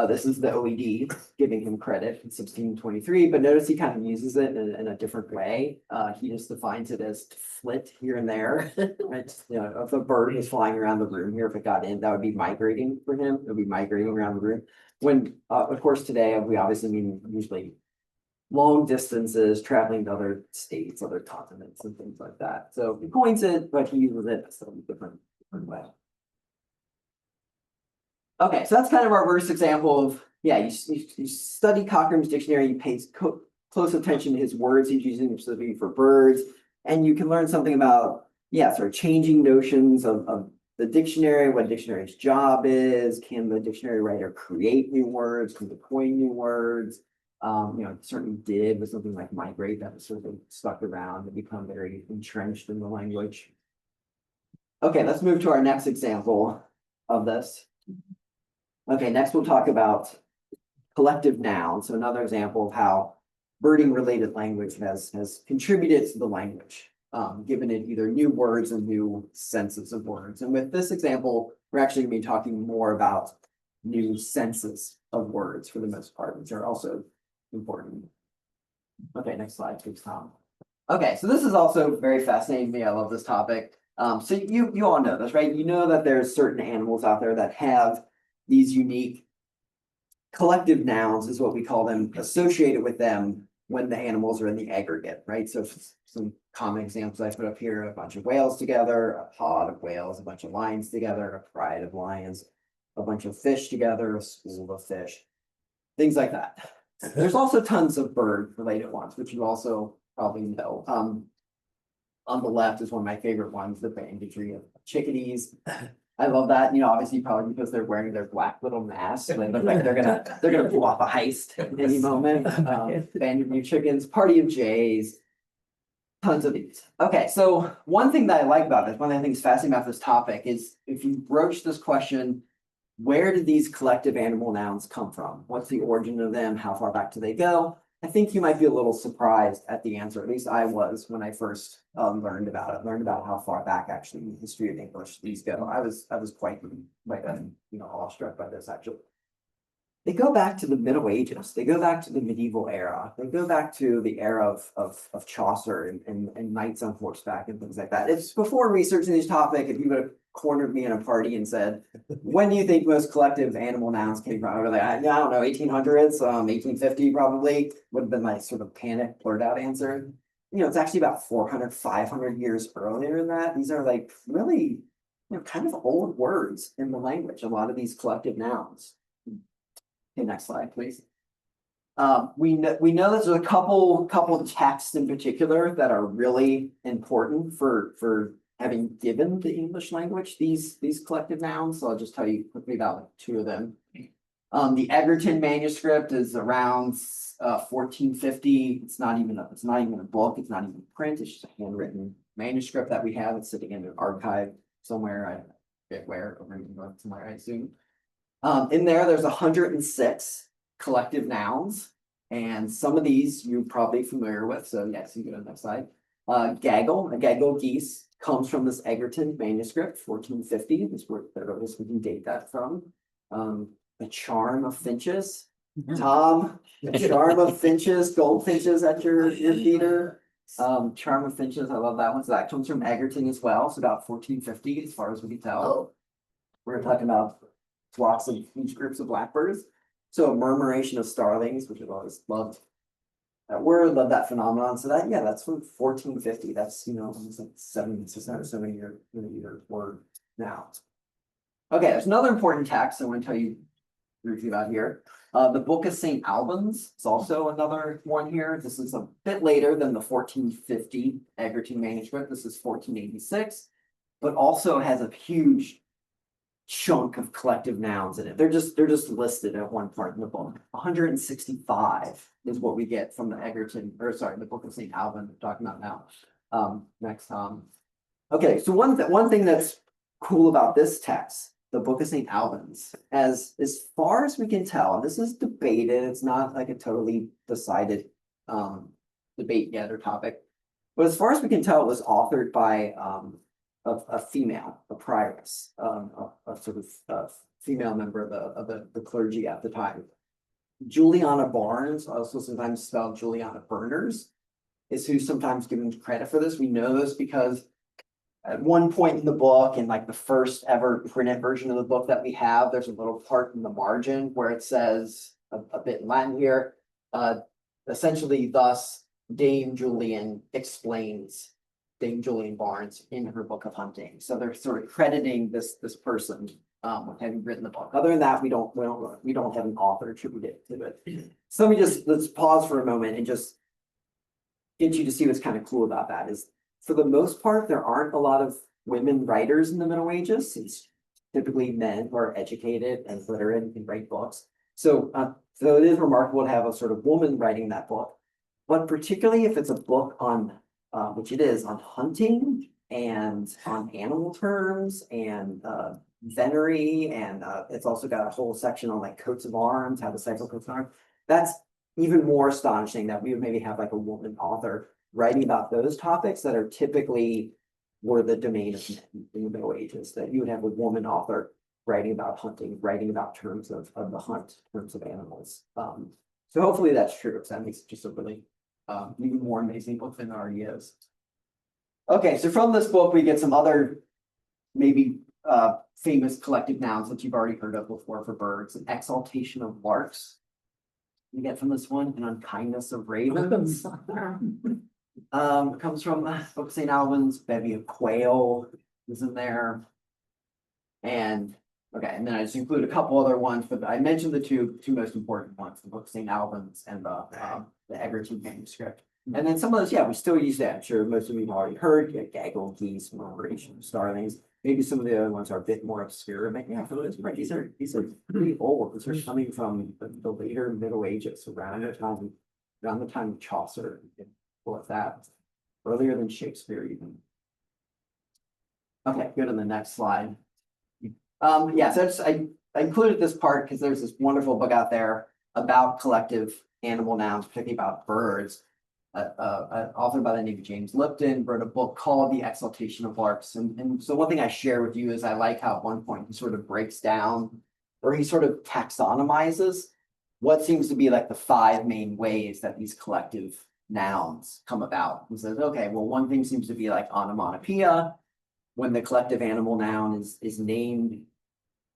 This is the OED giving him credit in 1623, but notice he kind of uses it in a different way. He just defines it as to flit here and there. Right? You know, if a bird was flying around the room here, if it got in, that would be migrating for him. It would be migrating around the room. When, of course, today we obviously mean usually long distances, traveling to other states, other continents, and things like that. So he coins it, but he uses it in a different way. Okay, so that's kind of our first example of, yeah, you study Cochrane's dictionary, you pay close attention to his words he's using specifically for birds, and you can learn something about, yeah, sort of changing notions of the dictionary, what a dictionary's job is, can the dictionary writer create new words, can they coin new words? You know, certainly did with something like migrate that was sort of stuck around and become very entrenched in the language. Okay, let's move to our next example of this. Okay, next we'll talk about collective nouns. So another example of how birding related language has contributed to the language, given it either new words or new senses of words. And with this example, we're actually going to be talking more about new senses of words for the most part, which are also important. Okay, next slide, please, Tom. Okay, so this is also very fascinating to me. I love this topic. So you all know this, right? You know that there's certain animals out there that have these unique collective nouns, is what we call them, associated with them when the animals are in the aggregate, right? So some common examples I put up here: a bunch of whales together, a pod of whales, a bunch of lions together, a pride of lions, a bunch of fish together, a school of fish, things like that. There's also tons of bird related ones, which you also probably know. On the left is one of my favorite ones, the banditry of chickadees. I love that, you know, obviously probably because they're wearing their black little masks, and they look like they're gonna pull off a heist at any moment. Banditry chickens, party of jays, tons of these. Okay, so one thing that I like about this, one of the things fascinating about this topic is if you broach this question, where did these collective animal nouns come from? What's the origin of them? How far back do they go? I think you might be a little surprised at the answer. At least I was when I first learned about how far back actually in the history of English these go. I was quite you know, awestruck by this actually. they go back to the Middle Ages, they go back to the medieval era, they go back to the era of Chaucer and knights on horseback and things like that. It's before researching this topic, if you would have cornered me in a party and said, when do you think most collective animal nouns came from? I would be like, I don't know, 1800s, 1850 probably, would have been my sort of panic blurt out answer. You know, it's actually about 400, 500 years earlier than that. These are like really, you know, kind of old words in the language, a lot of these collective nouns. Okay, next slide, please. We know there's a couple texts in particular that are really important for having given the English language these collective nouns. So I'll just tell you quickly about like two of them. The Egerton manuscript is around 1450. It's not even a book. It's not even print. It's just a handwritten manuscript that we have. It's sitting in an archive somewhere. I forget where, over in North somewhere, I assume. In there's 106 collective nouns, and some of these you're probably familiar with. So yes, you go to the next slide. Gaggle geese comes from this Egerton manuscript, 1450. This where we can date that from. The charm of finches. Tom, the charm of finches, goldfinches at your theater. Charm of finches, I love that one. So that comes from Egerton as well. It's about 1450, as far as we can tell. We're talking about flocks of huge groups of blackbirds. So a murmuration of starlings, which I've always loved that word, love that phenomenon. So that, yeah, that's from 1450. That's, you know, almost like 670 year word now. Okay, there's another important text I want to tell you briefly about here. The Book of St. Albans is also another one here. This is a bit later than the 1450 Egerton manuscript. This is 1486, but also has a huge chunk of collective nouns in it. They're just listed at one part in the book. 165 is what we get from the the Book of St. Alban we're talking about now. Next, okay, so one thing that's cool about this text, the Book of St. Albans, as far as we can tell, and this is debated, it's not like a totally decided debate yet or topic, but as far as we can tell, it was authored by a female, a prioress, a sort of female member of the clergy at the time. Juliana Barnes, also sometimes spelled Juliana Berners, is who's sometimes given credit for this. We know this because at one point in the book, in like the first ever printed version of the book that we have, there's a little part in the margin where it says a bit in Latin here, essentially thus Dame Julian Barnes in her book of hunting. So they're sort of crediting this person with having written the book. Other than that, we don't have an author attributed to it. So let's pause for a moment and just get you to see what's kind of cool about that is, for the most part, there aren't a lot of women writers in the Middle Ages. It's typically men who are educated and literate and can write books. So it is remarkable to have a sort of woman writing that book, but particularly if it's a book on which it is, on hunting and on animal terms and venery, and it's also got a whole section on like coats of arms, how to decipher coats of arms. That's even more astonishing that we would maybe have like a woman author writing about those topics that are typically were the domain of men in the Middle Ages, that you would have a woman author writing about hunting, writing about terms of the hunt, terms of animals. So hopefully that's true, because that makes it just a really even more amazing book than it already is. Okay, so from this book, we get some other maybe famous collective nouns that you've already heard of before for birds. An exaltation of larks. You get from this one, an unkindness of ravens. Comes from the Book of St. Albans. Bevy of quail is in there. And okay, and then I just include a couple other ones, but I mentioned the two most important ones, the Book of St. Albans and the Egerton manuscript. And then some of those, yeah, we still use that. I'm sure most of you have already heard, you gaggle, geese, murmuration, starlings. Maybe some of the other ones are a bit more obscure, but yeah, for those, right, these are pretty old. These are coming from the later Middle Ages, around the time of Chaucer and like that, earlier than Shakespeare even. Okay, go to the next slide. Yeah, so I included this part because there's this wonderful book out there about collective animal nouns, particularly about birds. An author by the name of James Lipton wrote a book called The Exaltation of Larks. And so one thing I share with you is I like how at one point he sort of breaks down, or he sort of taxonomizes what seems to be like the five main ways that these collective nouns come about. And says, okay, well, one thing seems to be like onomatopoeia, when the collective animal noun is named.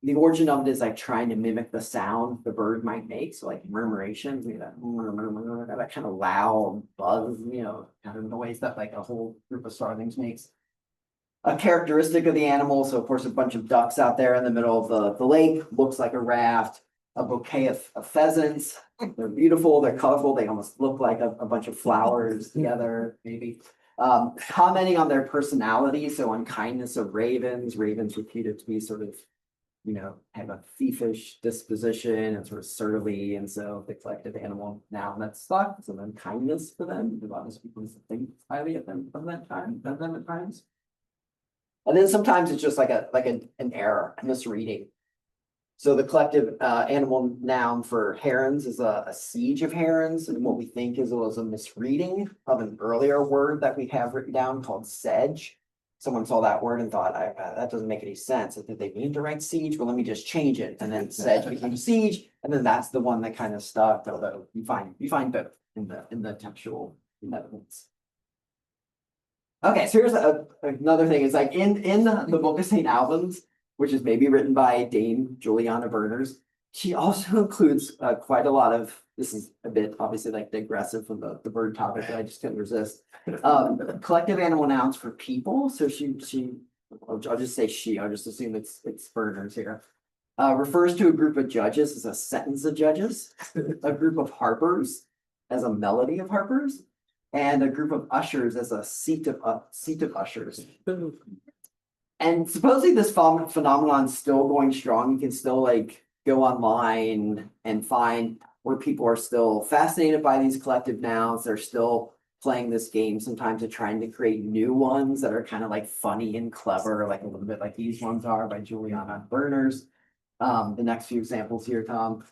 The origin of it is like trying to mimic the sound the bird might make, so like murmuration, you know, that kind of loud buzz, you know, kind of noise that like a whole group of starlings makes. A characteristic of the animal, so of course, a bunch of ducks out there in the middle of the lake, looks like a raft. A bouquet of pheasants, they're beautiful, they're colorful, they almost look like a bunch of flowers together, maybe. Commenting on their personality, so unkindness of ravens, ravens reputed to be sort of, you know, have a thievish disposition and sort of surly, and so the collective animal noun that's stuck, so unkindness for them, a lot of people think highly of them at times. And then sometimes it's just like an error, a misreading. So the collective animal noun for herons is a siege of herons, and what we think was a misreading of an earlier word that we have written down called sedge. Someone saw that word and thought, that doesn't make any sense. Did they mean to write siege? Well, let me just change it. And then sedge became siege, and then that's the one that kind of stuck, although you find both in the textual evidence. Okay, so here's another thing. It's like in the Book of St. Albans, which is maybe written by Dame Juliana Berners, she also includes quite a lot of, this is a bit obviously like digressive from the bird topic, but I just couldn't resist. Collective animal nouns for people. So I'll just say she, I'll just assume it's Berners here. Refers to a group of judges as a sentence of judges, a group of harpers as a melody of harpers, and a group of ushers as a seat of ushers. And supposedly this phenomenon is still going strong. You can still like go online and find where people are still fascinated by these collective nouns. They're still playing this game. Sometimes they're trying to create new ones that are kind of like funny and clever, like a little bit like these ones are by Juliana Berners. The next few examples here, Tom.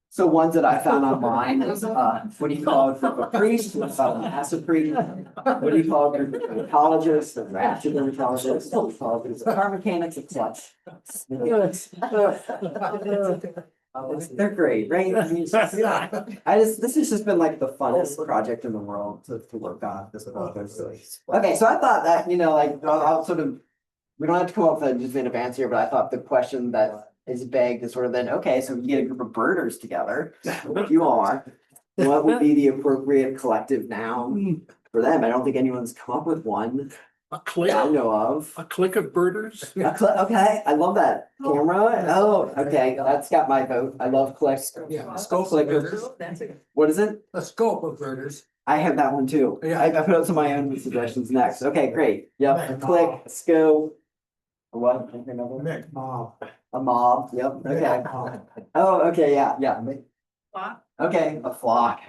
So ones that I found online is what do you call a priest? Massive priest. What do you call a dermatologist? A ratchet dermatologist. What do you call it? Car mechanics, a clutch. They're great, right? I mean, this has just been like the funnest project in the world to work on this book. Okay, so I thought that, you know, like I'll sort of, we don't have to come up with a definitive answer, but I thought the question that is begged is sort of then, okay, so you get a group of birders together, like you are, what would be the appropriate collective noun for them? I don't think anyone's come up with one A clique, that I know of. a clique of birders. Okay, I love that. Camera, oh, okay, that's got my vote. I love clicks. Yeah, Scope What is it? a scope of birders. I have that one too. Yeah. I put out some of my own suggestions next. Okay, great. Yep, a click, a scope. A what? A mob, yep, okay. Oh, okay, yeah. Okay, a flock.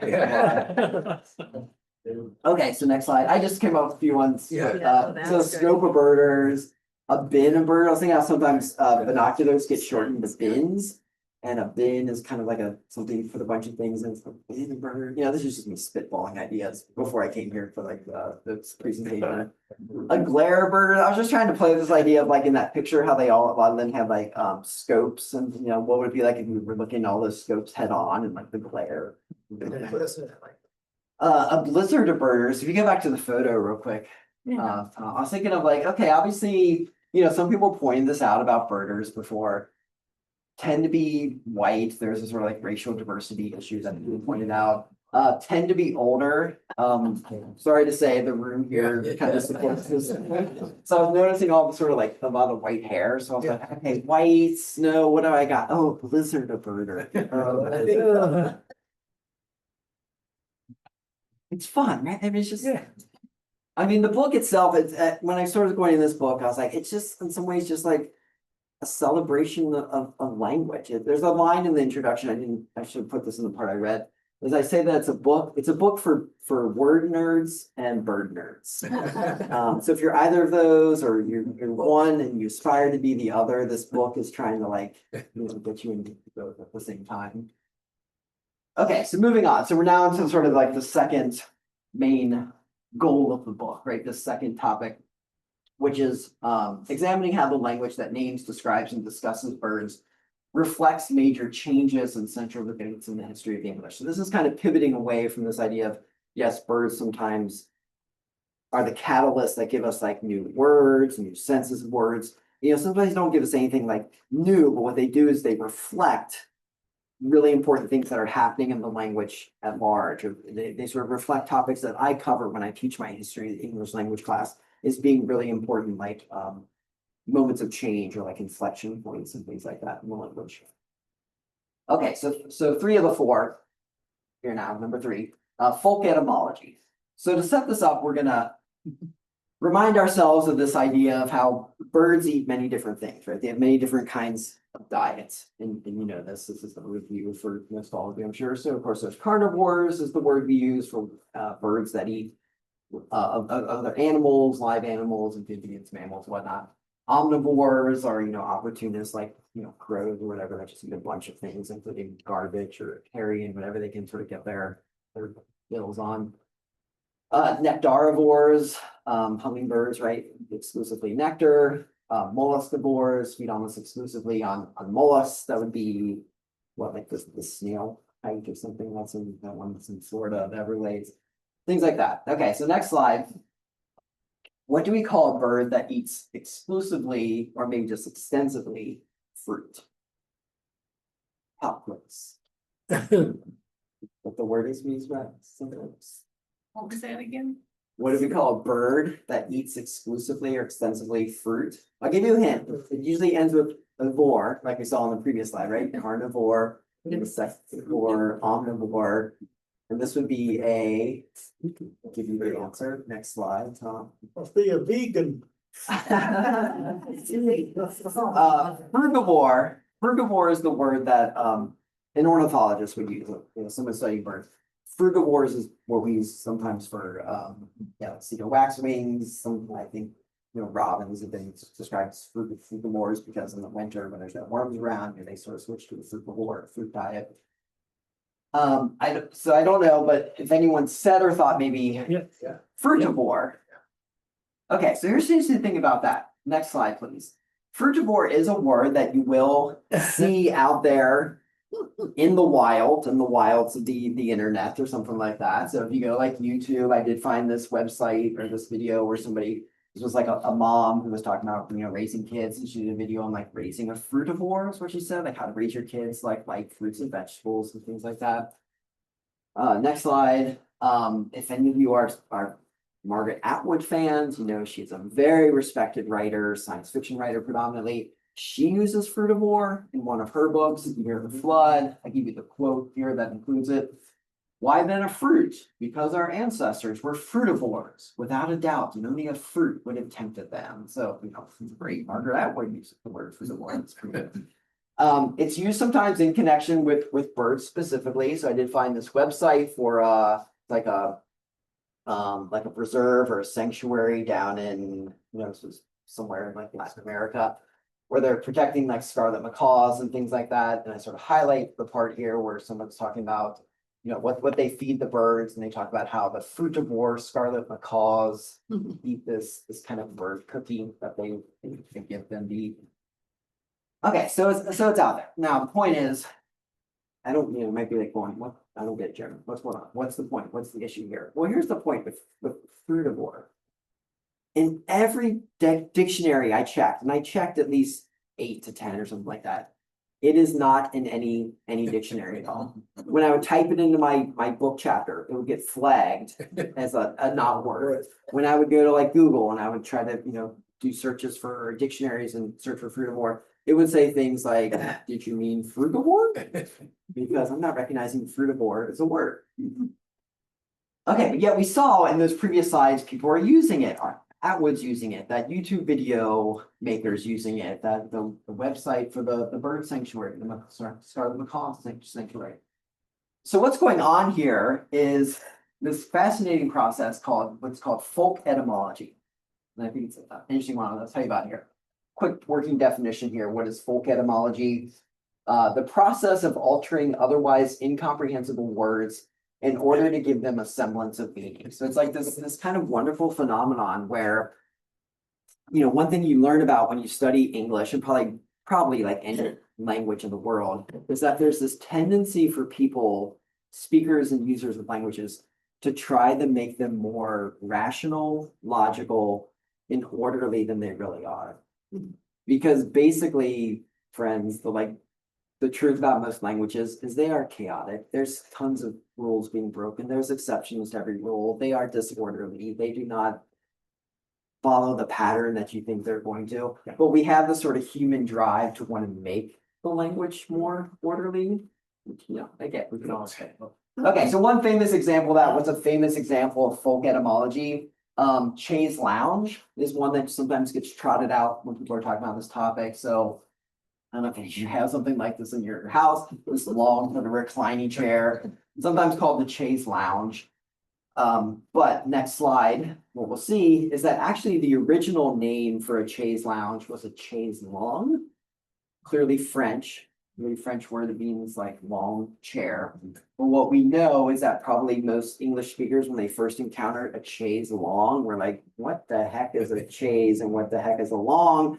Okay, so next slide. I just came up with a few ones. So scope of birders, a bin of bird. I was thinking how sometimes binoculars get shortened to bins. And a bin is kind of like something you put a bunch of things in. So bin of bird. You know, this is just me spitballing ideas before I came here for like this presentation. A glare bird. I was just trying to play with this idea of like in that picture how a lot of them have like scopes, and you know what would it be like if we were looking at all those scopes head on and like the glare. A blizzard of birders. If you go back to the photo real quick, I was thinking of like, okay, obviously, you know, some people pointed this out about birders before. Tend to be white. There's a sort of like racial diversity issues that people pointed out. Tend to be older. Sorry to say, the room here kind of supports this. So I was noticing all the sort of like a lot of white hair. So I was like, okay, white, snow, what do I got? Oh, blizzard of birder. It's fun, right? I mean, it's just. I mean, the book itself, it's when I started going in this book, I was like, it's just in some ways just like a celebration of language. There's a line in the introduction. I should put this in the part I read. As I say that it's a book for word nerds and bird nerds. So if you're either of those, or you're one and you aspire to be the other, this book is trying to like, you know, get you into both at the same time. Okay, so moving on. So we're now into sort of like the second main goal of the book, right? The second topic, which is examining how the language that names, describes, and discusses birds reflects major changes and central debates in the history of English. So this is kind of pivoting away from this idea of, yes, birds sometimes are the catalysts that give us like new words, new senses of words. You know, sometimes they don't give us anything like new, but what they do is they reflect really important things that are happening in the language at large, or they sort of reflect topics that I cover when I teach my history of the English language class as being really important, like moments of change or like inflection points and things like that in the language. Okay, so 3 of the 4 here now, number 3, folk etymology. So to set this up, we're gonna remind ourselves of this idea of how birds eat many different things, right? They have many different kinds of diets, and you know this is the review for most all of you, I'm sure. So of course, there's carnivores is the word we use for birds that eat other animals, live animals, amphibians, mammals, whatnot. Omnivores are, you know, opportunists like, you know, crows or whatever that just eat a bunch of things, including garbage or carrion, whatever they can sort of get their bills on. Nectarivores, hummingbirds, right? Exclusively nectar. Molluscivores feed almost exclusively on mollusks. That would be what, like the snail type or something. That's in that one that's in Florida, the Everglades. Things like that. Okay, so next slide. What do we call a bird that eats exclusively or maybe just extensively fruit? Pop quiz. What the word is means, right? What was that again? What do we call a bird that eats exclusively or extensively fruit? I'll give you a hint. It usually ends with a vor, like we saw on the previous slide, right? Carnivore, insectivore, omnivore. And this would be a, I'll give you the answer. Next slide, Tom. Must be a vegan. Herbivore. Herbivore is the word that an ornithologist would use. You know, someone studying birds. Frugivores is what we use sometimes for cedar waxwings. Some, I think, you know, robins have been described as frugivores because in the winter when there's no worms around, they sort of switch to a frugivore fruit diet. So I don't know, but if anyone said or thought maybe frugivore. Okay, so here's the interesting thing about that. Next slide, please. Frugivore is a word that you will see out there in the wilds of the internet or something like that. So if you go like YouTube, I did find this website or this video where this was like a mom who was talking about, you know, raising kids, and she did a video on like raising a frutivore, is what she said, like how to raise your kids like fruits and vegetables and things like that. Next slide. If any of you are Margaret Atwood fans, you know, she's a very respected writer, science fiction writer predominantly. She uses frutivore in one of her books, Year of the Flood. I give you the quote here that includes it. Why then a fruit? Because our ancestors were frutivores. Without a doubt, only a fruit would have tempted them. So, you know, great. Margaret Atwood uses the word frutivore. It's pretty good. It's used sometimes in connection with birds specifically. So I did find this website for like a preserve or a sanctuary down in, you know, this was somewhere in like Latin America, where they're protecting like scarlet macaws and things like that. And I sort of highlight the part here where someone's talking about, you know, what they feed the birds, and they talk about how the frutivore scarlet macaws eat this kind of bird cookie that they give them to eat. Okay, so it's out there. Now the point is, I don't, you know, might be like going, what? I don't get it, Jeremy. What's going on? What's the point? What's the issue here? Well, here's the point with frutivore. In every dictionary I checked, and I checked at least 8 to 10 or something like that, it is not in any dictionary at all. When I would type it into my book chapter, it would get flagged as a not word. When I would go to like Google and I would try to, you know, do searches for dictionaries and search for frutivore, it would say things like, did you mean frugivore? Because I'm not recognizing frutivore as a word. Okay, but yet we saw in those previous slides, people are using it. Atwood's using it, that YouTube video maker's using it, that the website for the bird sanctuary, the Scarlet Macaw Sanctuary. So what's going on here is this fascinating process called what's called folk etymology. And I think it's an interesting one. I'll tell you about here. Quick working definition here. What is folk etymology? The process of altering otherwise incomprehensible words in order to give them a semblance of meaning. So it's like this kind of wonderful phenomenon where, you know, one thing you learn about when you study English, and probably like language in the world, is that there's this tendency for people, speakers and users of languages, to try to make them more rational, logical, and orderly than they really are. Because basically, friends, the truth about most languages is they are chaotic. There's tons of rules being broken. There's exceptions to every rule. They are disorderly. They do not follow the pattern that you think they're going to. But we have this sort of human drive to want to make the language more orderly. Which, I get, we can all say. Okay, so one famous example of that, what's a famous example of folk etymology? Chaise lounge is one that sometimes gets trotted out when people are talking about this topic. So I don't know if you have something like this in your house, this long sort of reclining chair, sometimes called the chaise lounge. But next slide, what we'll see is that actually the original name for a chaise lounge was a chaise longue, clearly French. The French word that means like long chair. But what we know is that probably most English speakers, when they first encountered a chaise longue, were like, what the heck is a chaise and what the heck is a longue?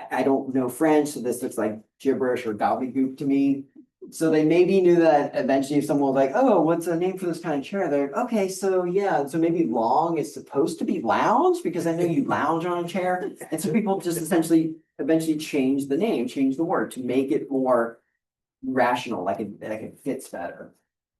I don't know French, so this looks like gibberish or gobbledygook to me. So they maybe knew that eventually if someone was like, oh, what's a name for this kind of chair? They're like, okay, so yeah, so maybe long is supposed to be lounge because I know you lounge on a chair. And so people just essentially eventually change the name, change the word to make it more rational, like it fits better.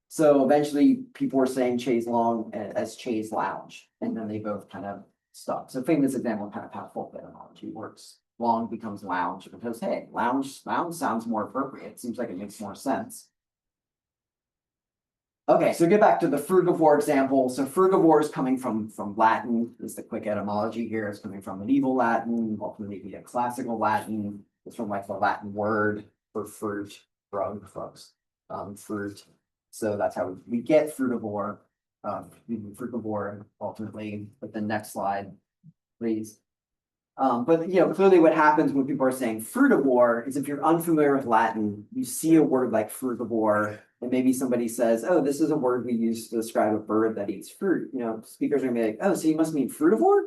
So eventually people were saying chaise longue as chaise lounge, and then they both kind of stuck. So famous example of kind of how folk etymology works. Long becomes lounge because hey, lounge sounds more appropriate. It seems like it makes more sense. Okay, so get back to the frugivore example. So frugivore is coming from Latin. Is the quick etymology here. It's coming from medieval Latin, ultimately classical Latin. It's from like the Latin word for fruit, fruit. So that's how we get frugivore, frugivore ultimately. But the next slide, please. But clearly what happens when people are saying frutivore is if you're unfamiliar with Latin, you see a word like frugivore, and maybe somebody says, oh, this is a word we use to describe a bird that eats fruit. Speakers are gonna be like, oh, so you must mean frutivore?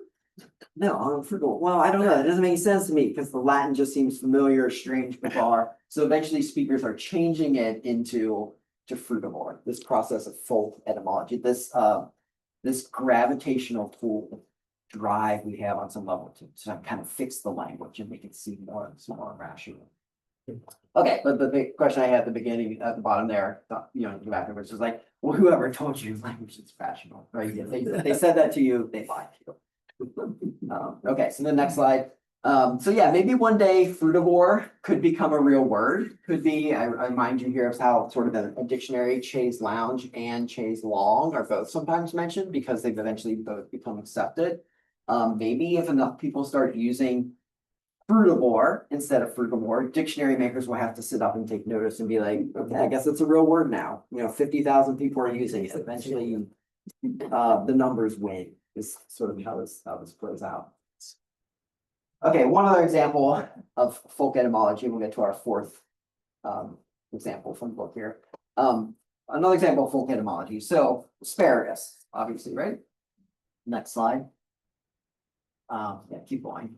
No, frugivore. Well, I don't know. It doesn't make sense to me because the Latin just seems familiar, strange, bizarre. So eventually speakers are changing it into frutivore, this process of folk etymology, this gravitational pull drive we have on some level to kind of fix the language and make it seem more rational. Okay, but the big question I had at the beginning, at the bottom there, afterwards was like, well, whoever told you language is rational, right? If they said that to you, they lied to you. Okay, so the next slide. So yeah, maybe one day frutivore could become a real word. Could be, I remind you here of how sort of a dictionary, chaise lounge and chaise longue are both sometimes mentioned because they've eventually both become accepted. Maybe if enough people start using frutivore instead of frugivore, dictionary makers will have to sit up and take notice and be like, okay, I guess it's a real word now. 50,000 people are using it. Eventually, the numbers win is sort of how this plays out. Okay, one other example of folk etymology. We'll get to our fourth example from the book here. Another example of folk etymology. So asparagus, obviously, right? Next slide. Yeah, keep going.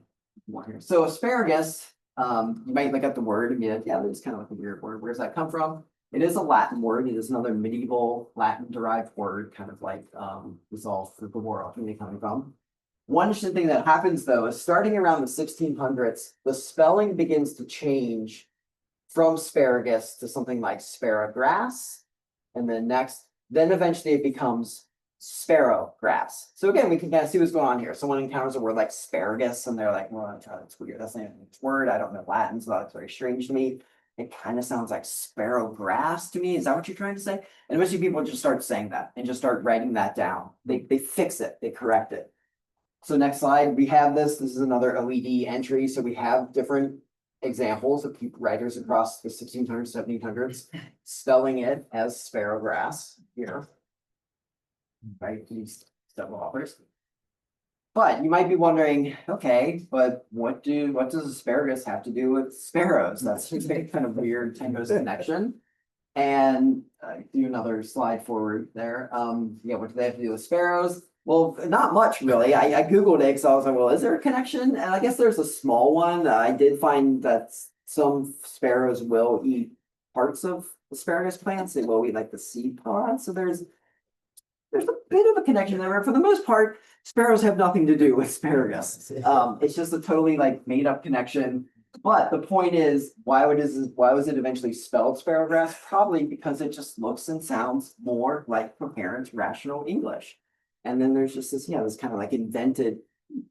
Here. So asparagus, you might look at the word and be like, yeah, that's kind of like a weird word. Where does that come from? It is a Latin word. It is another medieval Latin derived word, kind of like this all frugivore ultimately coming from. One interesting thing that happens though is starting around the 1600s, the spelling begins to change from asparagus to something like sparrowgrass, and then eventually it becomes sparrowgrass. So again, we can kind of see what's going on here. Someone encounters a word like asparagus and they're like, well, that's weird. That's not even a word. I don't know Latin, so that's very strange to me. It kind of sounds like sparrowgrass to me. Is that what you're trying to say? And eventually people just start saying that and just start writing that down. They fix it, they correct it. So next slide, we have this is another OED entry. So we have different examples of writers across the 1600s, 1700s spelling it as sparrowgrass here. Right, these several authors. But you might be wondering, okay, but what does asparagus have to do with sparrows? That's a kind of weird tenuous connection. And do another slide forward there. Yeah, what do they have to do with sparrows? Well, not much really. I Googled it because I was like, well, is there a connection? And I guess there's a small one. I did find that some sparrows will eat parts of asparagus plants. They will eat like the seed pod. So there's a bit of a connection there. For the most part, sparrows have nothing to do with asparagus. It's just a totally like made up connection. But the point is, why was it eventually spelled sparrowgrass? Probably because it just looks and sounds more like coherent, rational English. And then there's just this, this kind of like invented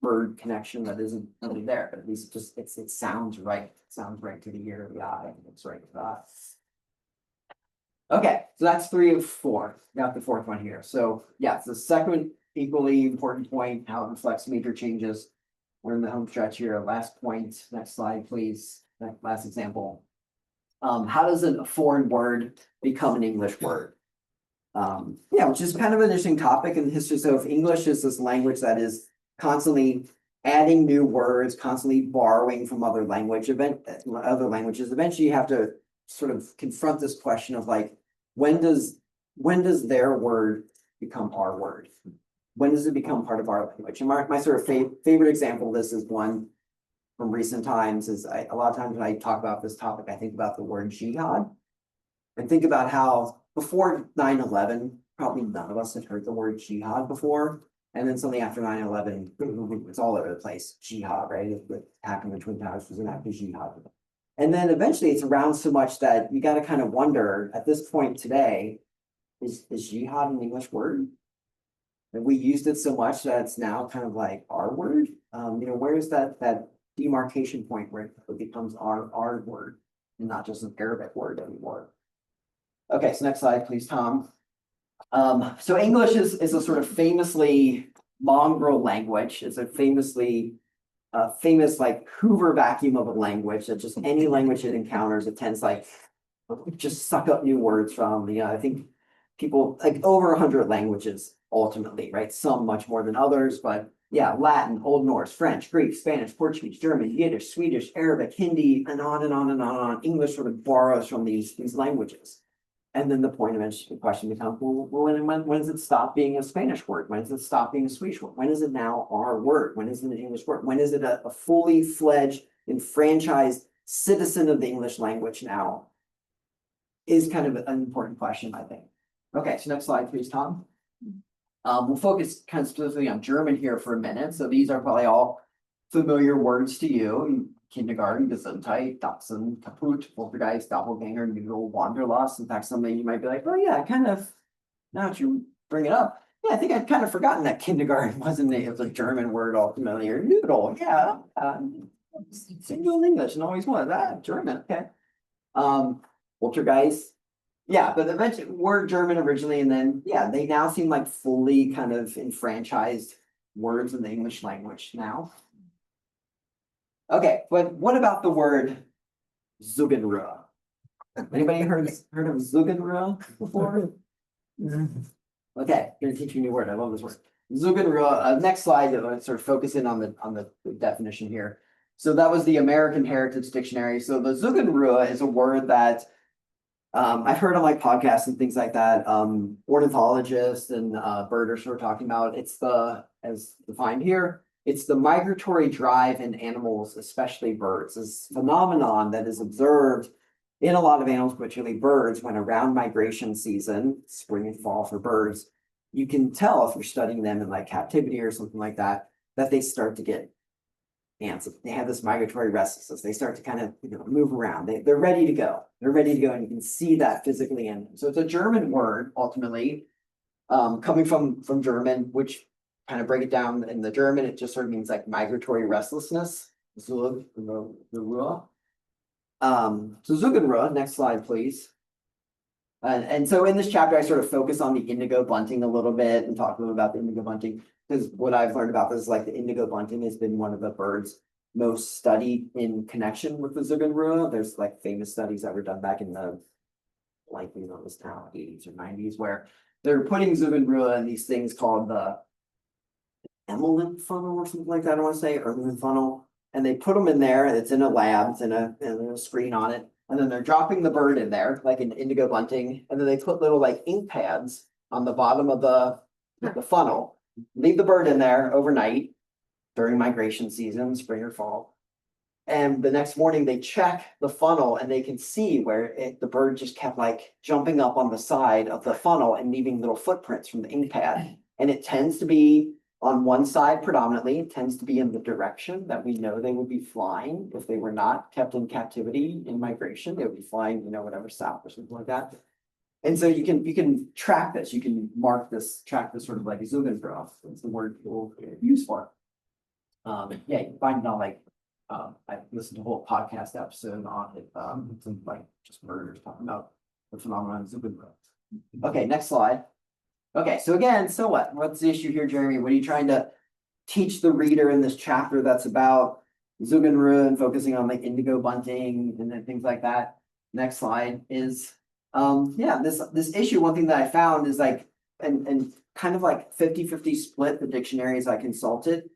bird connection that isn't really there, but at least it sounds right. It sounds right to the ear, of the eye, and it's right to the eye. Okay, so that's 3 of 4. Got the 4th one here. So yeah, it's the second equally important point, how it reflects major changes. We're in the home stretch here. Last point, next slide, please. Last example. How does a foreign word become an English word? Which is kind of an interesting topic in history. So if English is this language that is constantly adding new words, constantly borrowing from other languages, eventually you have to sort of confront this question of like, when does their word become our word? When does it become part of our language? And my sort of favorite example of this is one from recent times. A lot of times when I talk about this topic, I think about the word jihad. And think about how before 9/11, probably none of us had heard the word jihad before. And then something after 9/11, it's all over the place. Jihad, right? The attack on the Twin Towers was an act of jihad. And then eventually it's around so much that you got to kind of wonder at this point today, is jihad an English word? And we used it so much that it's now kind of like our word. Where is that demarcation point where it becomes our word and not just an Arabic word anymore? Okay, so next slide, please, Tom. So English is a sort of famously mongrel language. It's a famous like Hoover vacuum of a language that just any language it encounters, it tends like just suck up new words from. I think people like over 100 languages ultimately, right? Some much more than others, but yeah, Latin, Old Norse, French, Greek, Spanish, Portuguese, German, Yiddish, Swedish, Arabic, Hindi, and on and on and on and on. English sort of borrows from these languages. And then the question becomes, well, when does it stop being a Spanish word? When does it stop being a Swedish word? When is it now our word? When is it an English word? When is it a fully fledged, enfranchised citizen of the English language now? Is kind of an important question, I think. Okay, so next slide, please, Tom. We'll focus kind of specifically on German here for a minute. So these are probably all familiar words to you. Kindergarten, Gesundheit, Dachshund, Kaput, Poltergeist, Doppelganger, Noodle, Wanderlust. In fact, some of you might be like, oh yeah, kind of, now that you bring it up. Yeah, I think I'd kind of forgotten that kindergarten wasn't it was a German word ultimately, or noodle, yeah. Single English and always was, German, okay. Poltergeist. Yeah, but eventually were German originally, and then they now seem like fully kind of enfranchised words in the English language now. Okay, but what about the word Zugenruhe? Anybody heard of Zugenruhe before? Okay, gonna teach you a new word. I love this word. Zugenruhe. Next slide. Sort of focus in on the definition here. So that was the American Heritage Dictionary. So the Zugenruhe is a word that I've heard on like podcasts and things like that. Ornithologists and birders were talking about. It's as defined here. It's the migratory drive in animals, especially birds. This phenomenon that is observed in a lot of animals, particularly birds, when around migration season, spring and fall for birds, you can tell if you're studying them in like captivity or something like that, that they start to get antsy. They have this migratory restlessness. They start to kind of move around. They're ready to go. They're ready to go, and you can see that physically in them. So it's a German word, ultimately, coming from German, which kind of break it down in the German, it just sort of means like migratory restlessness. So Zugenruhe, next slide, please. And so in this chapter, I sort of focus on the indigo bunting a little bit and talk a little about the indigo bunting, because what I've learned about this is like the indigo bunting has been one of the birds most studied in connection with the Zugenruhe. There's like famous studies that were done back in the likely it was now 80s or 90s, where they're putting Zugenruhe in these things called the Emelin funnel or something like that, I want to say, or Emelin funnel. And they put them in there, and it's in a lab, it's in a screen on it. And then they're dropping the bird in there, like an indigo bunting. And then they put little like ink pads on the bottom of the funnel, leave the bird in there overnight during migration season, spring or fall. And the next morning they check the funnel and they can see where the bird just kept like jumping up on the side of the funnel and leaving little footprints from the ink pad. And it tends to be on one side predominantly, it tends to be in the direction that we know they would be flying. If they were not kept in captivity in migration, they would be flying, whatever, south or something like that. And so you can track this, you can track this sort of like a Zugengraph. That's the word people use for it. Yeah, you can find it on like, I listened to a whole podcast episode on it, it's like just murders talking about the phenomenon of Zugengraph. Okay, next slide. Okay, so again, so what? What's the issue here, Jeremy? What are you trying to teach the reader in this chapter that's about Zugenruhe and focusing on like indigo bunting and then things like that? Next slide is, yeah, this issue, one thing that I found is like, and kind of like 50-50 split the dictionaries I consulted.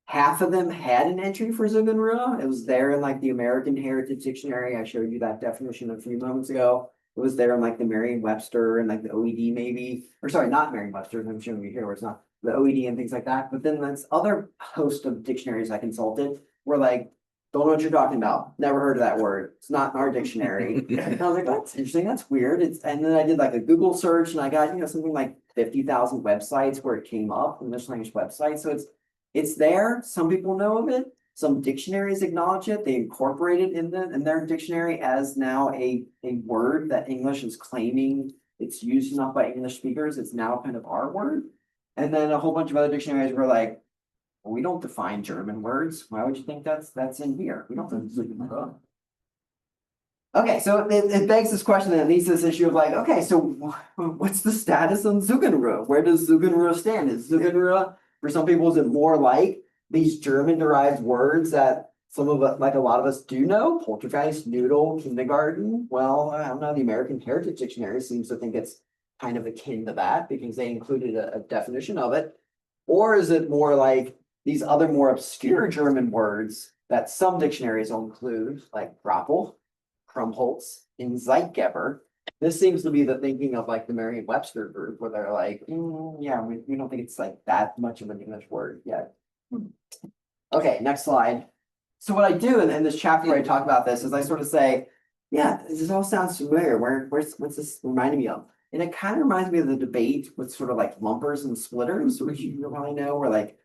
Half of them had an entry for Zugenruhe. It was there in like the American Heritage Dictionary. I showed you that definition a few moments ago. It was there in like the Merriam-Webster and like the OED maybe, or sorry, not Merriam-Webster, I'm showing you here where it's not the OED and things like that. But then this other host of dictionaries I consulted were like, don't know what you're talking about. Never heard of that word. It's not in our dictionary. And I was like, that's interesting. That's weird. And then I did like a Google search and I got, something like 50,000 websites where it came up, English language websites. So it's there. Some people know of it. Some dictionaries acknowledge it. They incorporate it in their dictionary as now a word that English is claiming it's used enough by English speakers. It's now kind of our word. And then a whole bunch of other dictionaries were like, well, we don't define German words. Why would you think that's in here? We don't. Okay, so it begs this question and it leads to this issue of like, okay, so what's the status on Zugenruhe? Where does Zugenruhe stand? Is Zugenruhe, for some people, is it more like these German-derived words that some of us, like a lot of us do know? Poltergeist, noodle, kindergarten. Well, I don't know, the American Heritage Dictionary seems to think it's kind of akin to that because they included a definition of it. Or is it more like these other more obscure German words that some dictionaries will include, like Grappel, Krumholtz, and Zeitgeber? This seems to be the thinking of like the Merriam-Webster group, where they're like, yeah, we don't think it's like that much of an English word yet. Okay, next slide. So what I do in this chapter where I talk about this is I sort of say, yeah, this all sounds familiar. What's this reminding me of? And it kind of reminds me of the debate with sort of like lumpers and splitters, which you probably know, where like,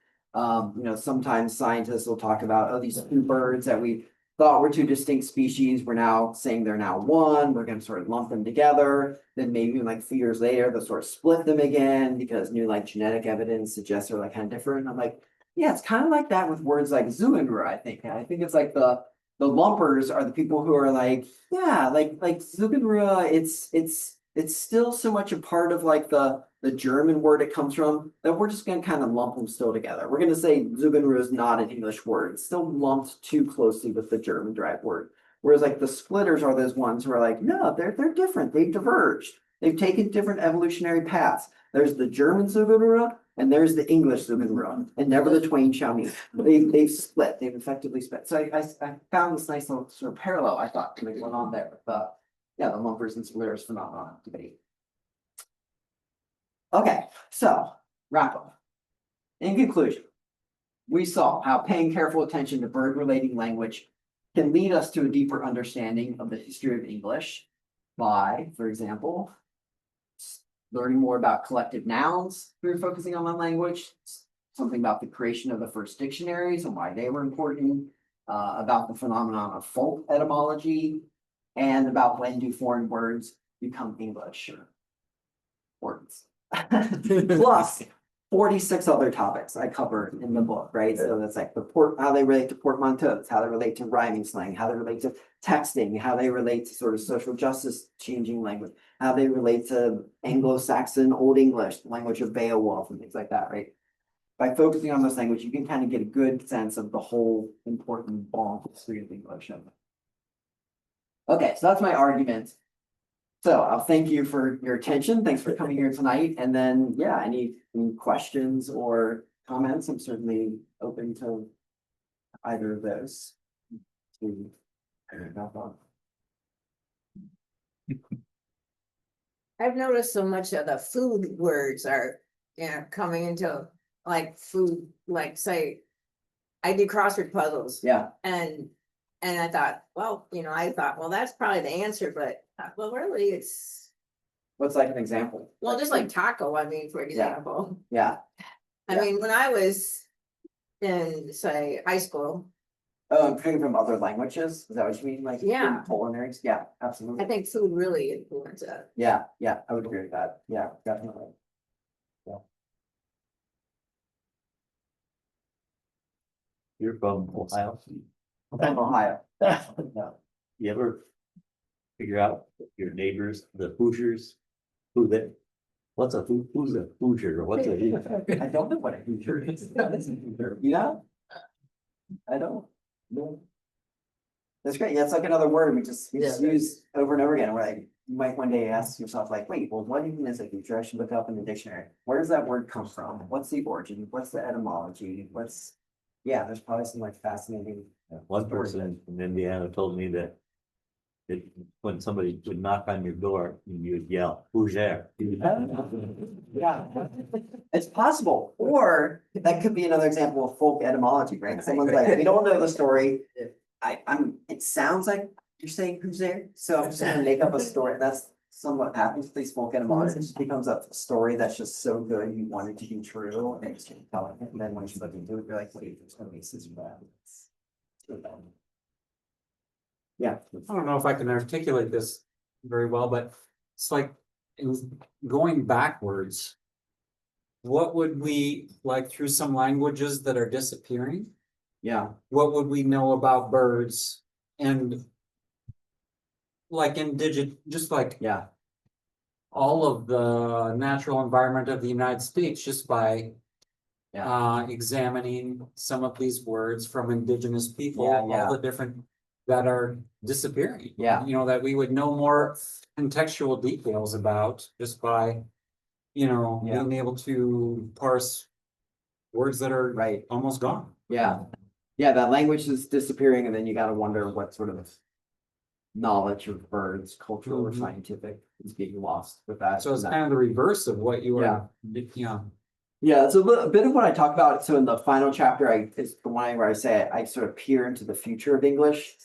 sometimes scientists will talk about, oh, these two birds that we thought were two distinct species, we're now saying they're now one, we're going to sort of lump them together. Then maybe like a few years later, they'll sort of split them again because new like genetic evidence suggests they're like kind of different. I'm like, yeah, it's kind of like that with words like Zugenruhe, I think. I think it's like the lumpers are the people who are like, yeah, like Zugenruhe, it's still so much a part of like the German word it comes from that we're just going to kind of lump them still together. We're going to say Zugenruhe is not an English word. It's still lumped too closely with the German derived word. Whereas like the splitters are those ones who are like, no, they're different. They've diverged. They've taken different evolutionary paths. There's the German Zugenruhe and there's the English Zugenruhe, and never the twain shall meet. They've split. They've effectively split. So I found this nice little sort of parallel, I thought, going on there with the lumpers and splitters phenomenon debate. Okay, so wrap up. In conclusion, we saw how paying careful attention to bird-relating language can lead us to a deeper understanding of the history of English by, for example, learning more about collective nouns through focusing on language, something about the creation of the first dictionaries and why they were important, about the phenomenon of folk etymology, and about when do foreign words become English words. Plus 46 other topics I covered in the book, right? So that's like how they relate to portmanteaus, how they relate to rhyming slang, how they relate to texting, how they relate to sort of social justice changing language, how they relate to Anglo-Saxon Old English, the language of Beowulf and things like that, right? By focusing on this language, you can kind of get a good sense of the whole important long history of English. Okay, so that's my argument. So I'll thank you for your attention. Thanks for coming here tonight. And then, yeah, any questions or comments, I'm certainly open to either of those. I've noticed so much of the food words are, coming into like food, like say, I did crossword puzzles. Yeah. And And I thought, well, well, that's probably the answer, but, well, really, it's, What's like an example? well, just like taco, I mean, for example. Yeah, I mean, when I was in, say, high school, oh, I'm from other languages, is that what you mean, like? Yeah. Culinaries, yeah, I absolutely, think food really influences it. yeah, I would agree with that, yeah, definitely. You're from Ohio. From Ohio. You ever figure out your neighbors, the Hoosiers, who they, what's a who's a Hoosier or what's a? I don't know what a Hoosier is. You know? I don't. No. That's great. Yeah, it's like another word we just use over and over again. Where like you might one day ask yourself, like, wait, well, what even is a Hoosier? I should look up in the dictionary. Where does that word come from? What's the origin? What's the etymology? Yeah, there's probably some like fascinating. One person in Indiana told me that when somebody would knock on your door, you would yell, "Who's there?" Yeah, it's possible, or that could be another example of folk etymology, right? Someone's like, we don't know the story. It sounds like you're saying who's there, so I'm just gonna make up a story. That's somewhat happens with these folk etymologies. It just becomes a story that's just so good you want it to be true, and it's just telling it. And then when you look into it, you're like, wait, there's no basis for that. Yeah. I don't know if I can articulate this very well, but it's like going backwards. What would we like through some languages that are disappearing? Yeah, What would we know about birds and like just like yeah, all of the natural environment of the United States just by examining some of these words from indigenous people, Yeah. all the different that are disappearing. Yeah. You know, that we would know more contextual details about just by, being able to parse words that are right. almost gone. Yeah, yeah, that language is disappearing, and then you gotta wonder what sort of knowledge of birds, cultural or Mhm. scientific, is being lost with that. So it's kind of the reverse of what you were, Yeah, it's a bit of what I talk about. So in the final chapter, it's the one where I say I sort of peer into the future of English.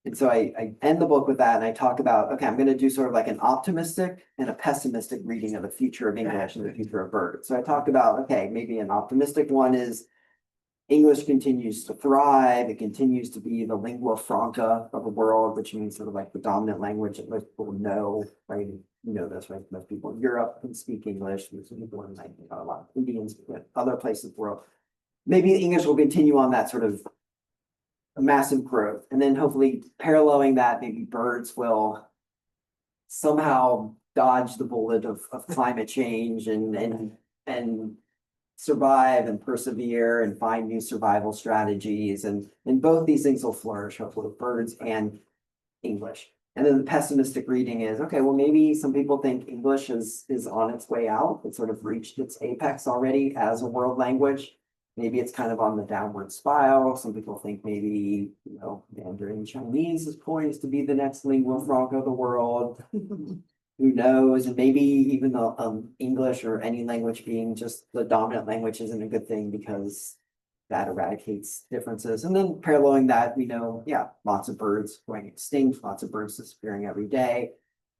And so I end the book with that, and I talk about, okay, I'm gonna do sort of like an optimistic and a pessimistic reading of the future of English and the future of birds. So I talked about, okay, maybe an optimistic one is English continues to thrive. It continues to be the lingua franca of the world, which means sort of like the dominant language that most people know, right? You know this, right? Most people in Europe can speak English. Most people in like a lot of Indians, but other places in the world. Maybe English will continue on that sort of massive growth. And then hopefully paralleling that, maybe birds will somehow dodge the bullet of climate change and survive and persevere and find new survival strategies. And both these things will flourish, hopefully, birds and English. And then the pessimistic reading is, okay, well, maybe some people think English is on its way out. It's sort of reached its apex already as a world language. Maybe it's kind of on the downward spiral. Some people think maybe, Mandarin Chinese is poised to be the next lingua franca of the world. Who knows? And maybe even English or any language being just the dominant language isn't a good thing because that eradicates differences. And then paralleling that, we know, lots of birds going extinct, lots of birds disappearing every day,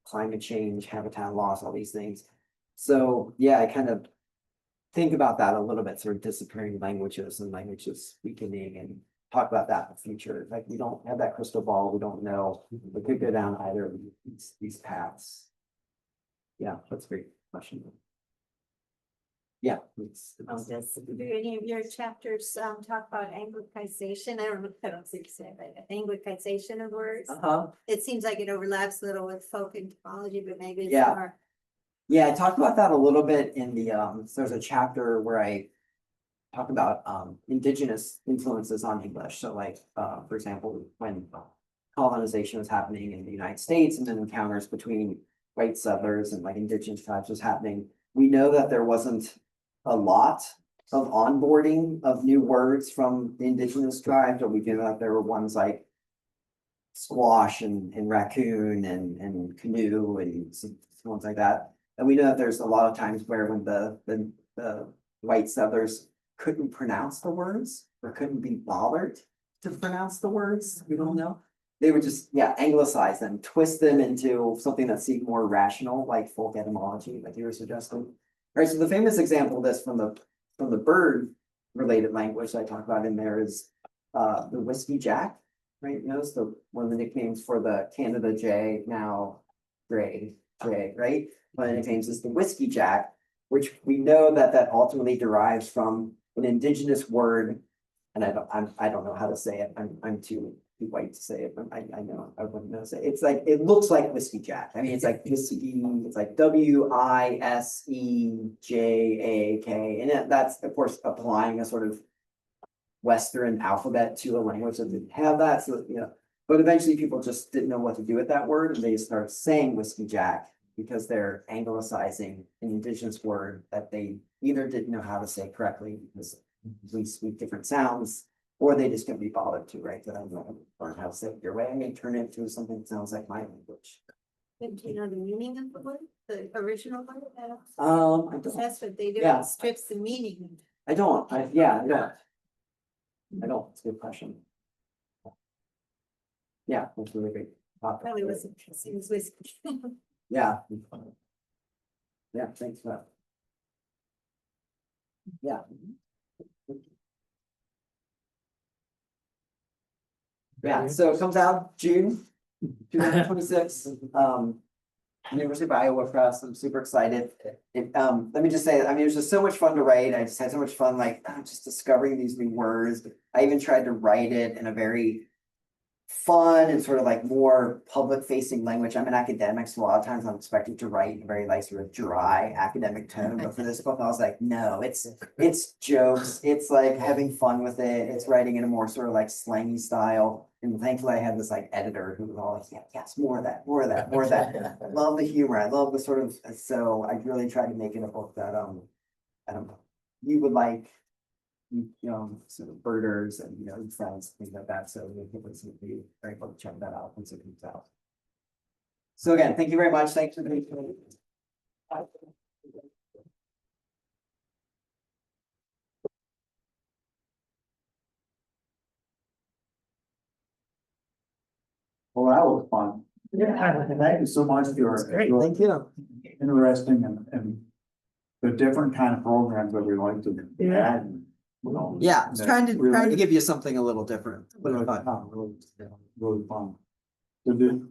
climate change, habitat loss, all these things. So I kind of think about that a little bit, sort of disappearing languages and languages weakening, and talk about that in the future. Like we don't have that crystal ball. We don't know. We could go down either of these paths. Yeah, that's a great question. Yeah. Does any of your chapters talk about Anglicization? I don't think so, but Anglicization of words. It seems like it overlaps a little with folk entomology, but maybe it's more. Yeah, I talked about that a little bit in the there's a chapter where I talk about indigenous influences on English. So like for example, when colonization was happening in the United States and then encounters between white settlers and like indigenous tribes was happening, we know that there wasn't a lot of onboarding of new words from the indigenous tribes, but we do know that there were ones like squash and raccoon and canoe and some ones like that. And we know that there's a lot of times where when the white settlers couldn't pronounce the words or couldn't be bothered to pronounce the words, we don't know. they would just, yeah, anglicize them, twist them into something that seemed more rational, like folk etymology, like you were suggesting. All right, so the famous example of this from the bird related language I talked about in there is the whiskey jack, right? You notice one of the nicknames for the Canada Jay, now Jay, right? One of the nicknames is the whiskey jack, which we know that ultimately derives from an indigenous word. And I don't know how to say it. I'm too white to say it, but I know I wouldn't know to say it. It's like, it looks like whiskey jack. I mean, it's like whiskey, it's like WISEJAK. And that's of course applying a sort of Western alphabet to a language that didn't have that. So, you know, but eventually people just didn't know what to do with that word, and they start saying whiskey jack because they're anglicizing an indigenous word that they either didn't know how to say correctly because we speak different sounds, or they just couldn't be bothered to, right? That I don't learn how to say it your way. I may turn it into something that sounds like my language. Do you know the meaning of the word, the original word? I don't. That's what they do, Yeah. it strips the meaning. I don't. I don't. It's a good question. Yeah, that's really great. topic. Probably was interesting, it was whiskey. Yeah. Yeah, thanks for that. Yeah. Yeah, so it comes out June 2026, University of Iowa Press. I'm super excited. Let me just say, I mean, it was just so much fun to write. I just had so much fun, like just discovering these new words. I even tried to write it in a very fun and sort of like more public facing language. I'm an academic, so a lot of times I'm expected to write in a very like sort of dry academic tone. But for this book, I was like, no, it's jokes. It's like having fun with it. It's writing in a more sort of like slangy style. And thankfully I had this like editor who was all like, yeah, yes, more of that, more of that, more of that. I love the humor. I love the sort of, so I really tried to make it a book that you would like. You know, sort of birders and, you know, friends, things like that. So we think it's gonna be very cool to check that out once it comes out. So again, thank you very much. Thanks for being. Well, that was fun. Yeah. Thank you so much for your. Great, thank you. Interesting and the different kind of programs that we like to Yeah. add. You know, Yeah, I was that trying to really- give you something a little different. Really fun. Really fun. So